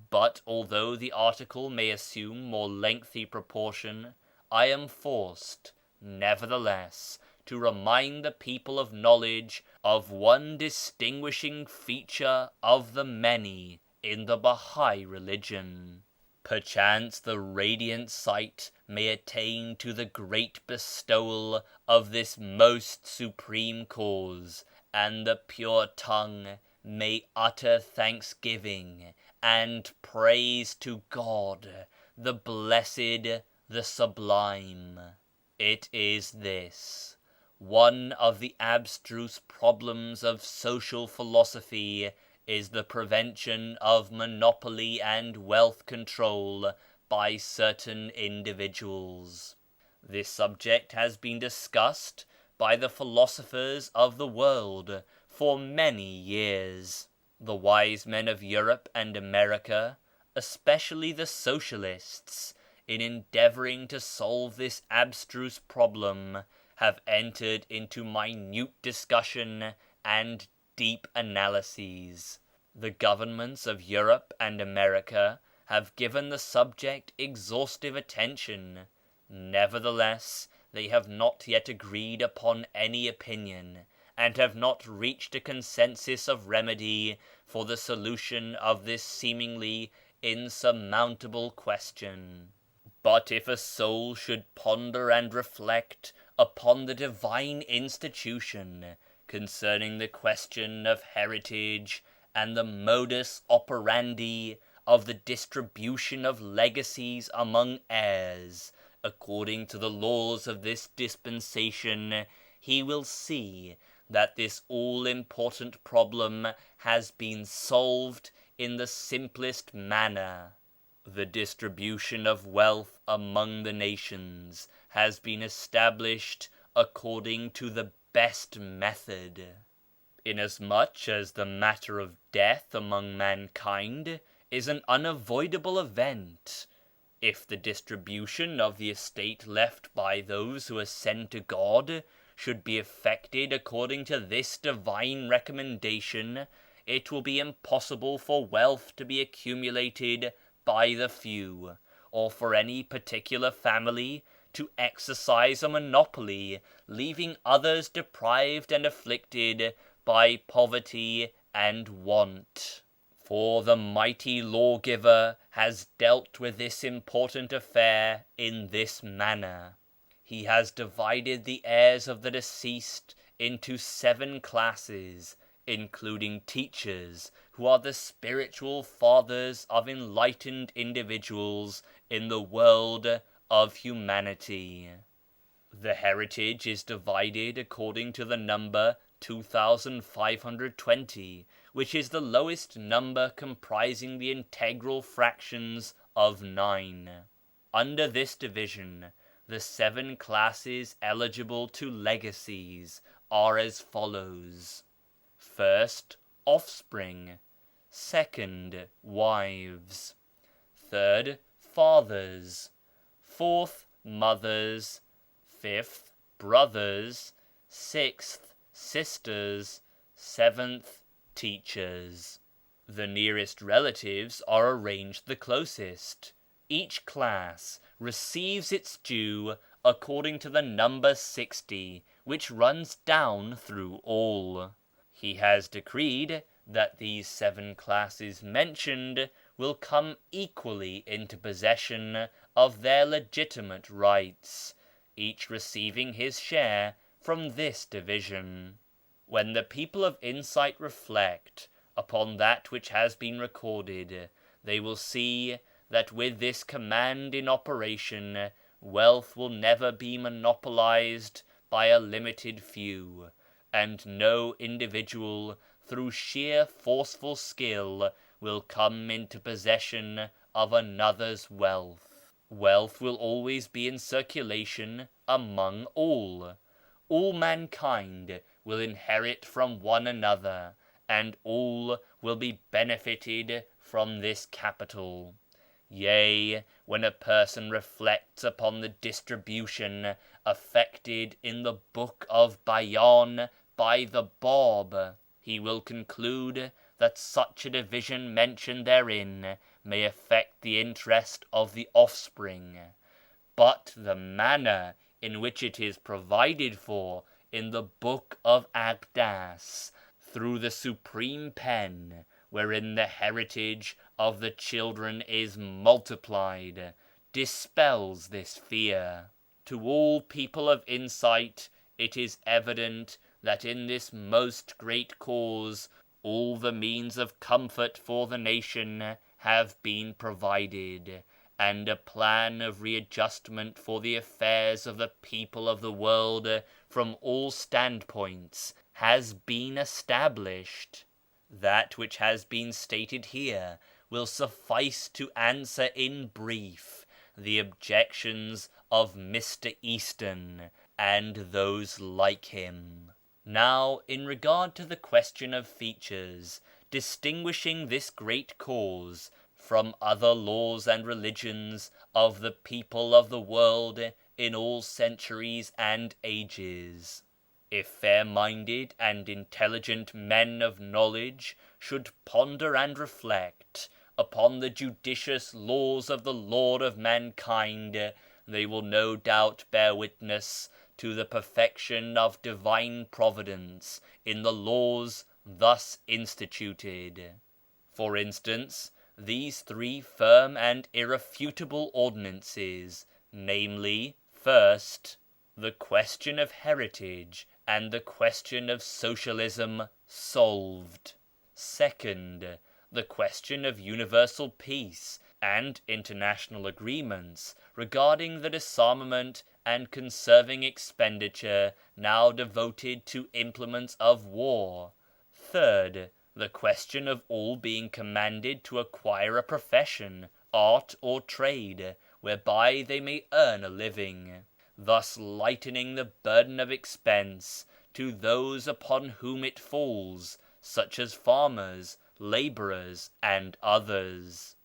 But although the article may assume more lengthy proportion, I am forced, nevertheless, to remind the people of knowledge of one distinguishing feature of the many in the Bahai religion. Perchance the radiant sight may attain to the great bestowal of this most supreme cause, and the pure tongue may utter thanksgiving and praise to God, the Blessed, the Sublime. It is this: one of the abstruse problems of social philosophy is the prevention of monopoly and wealth control by certain individuals. This subject has been discussed by the philosophers of the world for many years. The wise men of Europe and America, especially the socialists, in endeavoring to solve this abstruse problem, have entered into minute discussion and deep analyses. The governments of Europe and America have given the subject exhaustive attention. Nevertheless, they have not yet agreed upon any opinion, and have not reached a consensus of remedy for the solution of this seemingly insurmountable question. But if a soul should ponder and reflect upon the divine institution concerning the question of heritage and the modus operandi of the distribution of legacies among heirs, according to the laws of this dispensation, he will see that this all-important problem has been solved in the simplest manner. The distribution of wealth among the nations has been established according to the best method. Inasmuch as the matter of death among mankind is an unavoidable event, if the distribution of the estate left by those who ascend to God should be effected according to this divine recommendation, it will be impossible for wealth to be accumulated by the few, or for any particular family to exercise a monopoly, leaving others deprived and afflicted by poverty and want. For the mighty lawgiver has dealt with this important affair in this manner. He has divided the heirs of the deceased into 7 classes, including teachers, who are the spiritual fathers of enlightened individuals in the world of humanity. The heritage is divided according to the number 2520, which is the lowest number comprising the integral fractions of 9. Under this division, the 7 classes eligible to legacies are as follows: first, offspring; second, wives; third, fathers; fourth, mothers; fifth, brothers; sixth, sisters; seventh, teachers. The nearest relatives are arranged the closest. Each class receives its due according to the number 60, which runs down through all. He has decreed that these 7 classes mentioned will come equally into possession of their legitimate rights, each receiving his share from this division. When the people of insight reflect upon that which has been recorded, they will see that with this command in operation, wealth will never be monopolized by a limited few, and no individual, through sheer forceful skill, will come into possession of another's wealth. Wealth will always be in circulation among all. All mankind will inherit from one another, and all will be benefited from this capital. Yea, when a person reflects upon the distribution effected in the Book of Bayan by the Bab, he will conclude that such a division mentioned therein may affect the interest of the offspring, but the manner in which it is provided for in the Book of Aqdas, through the Supreme Pen, wherein the heritage of the children is multiplied, dispels this fear. To all people of insight it is evident that in this most great cause all the means of comfort for the nation have been provided, and a plan of readjustment for the affairs of the people of the world from all standpoints has been established. That which has been stated here will suffice to answer in brief the objections of Mr. Easton and those like him. Now, in regard to the question of features distinguishing this great cause from other laws and religions of the people of the world in all centuries and ages, if fair-minded and intelligent men of knowledge should ponder and reflect upon the judicious laws of the Lord of mankind, they will no doubt bear witness to the perfection of divine providence in the laws thus instituted. For instance, these 3 firm and irrefutable ordinances, namely, first, the question of heritage and the question of socialism solved; second, the question of universal peace and international agreements regarding the disarmament and conserving expenditure now devoted to implements of war; third, the question of all being commanded to acquire a profession, art or trade, whereby they may earn a living, thus lightening the burden of expense to those upon whom it falls, such as farmers, laborers, and others.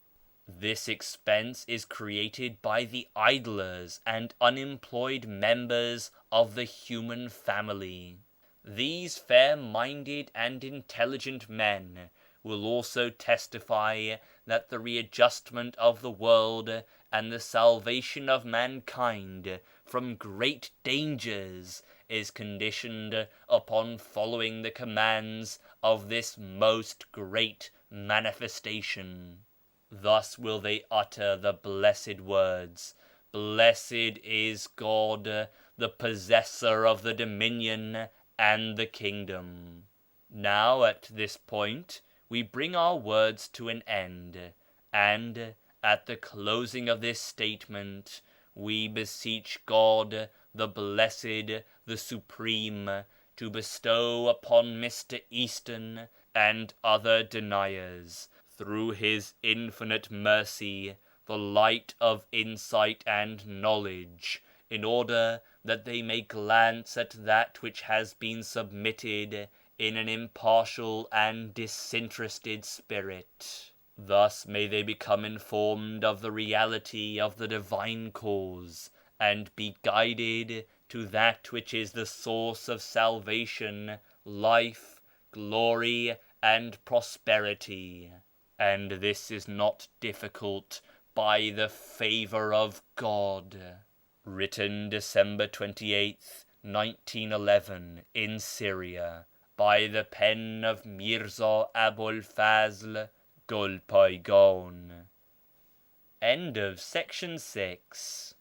This expense is created by the idlers and unemployed members of the human family. These fair-minded and intelligent men will also testify that the readjustment of the world and the salvation of mankind from great dangers is conditioned upon following the commands of this most great manifestation. Thus will they utter the blessed words, Blessed is God, the possessor of the dominion and the kingdom. Now at this point we bring our words to an end, and at the closing of this statement we beseech God, the Blessed, the Supreme, to bestow upon Mr. Easton and other deniers, through His infinite mercy, the light of insight and knowledge, in order that they may glance at that which has been submitted in an impartial and disinterested spirit. Thus may they become informed of the reality of the Divine Cause, and be guided to that which is the source of salvation, life, glory, and prosperity. And this is not difficult by the favor of God. Written December 28th, 1911, in Syria, by the pen of Mirza Abul Fazl Gulpaygan. End of section 6.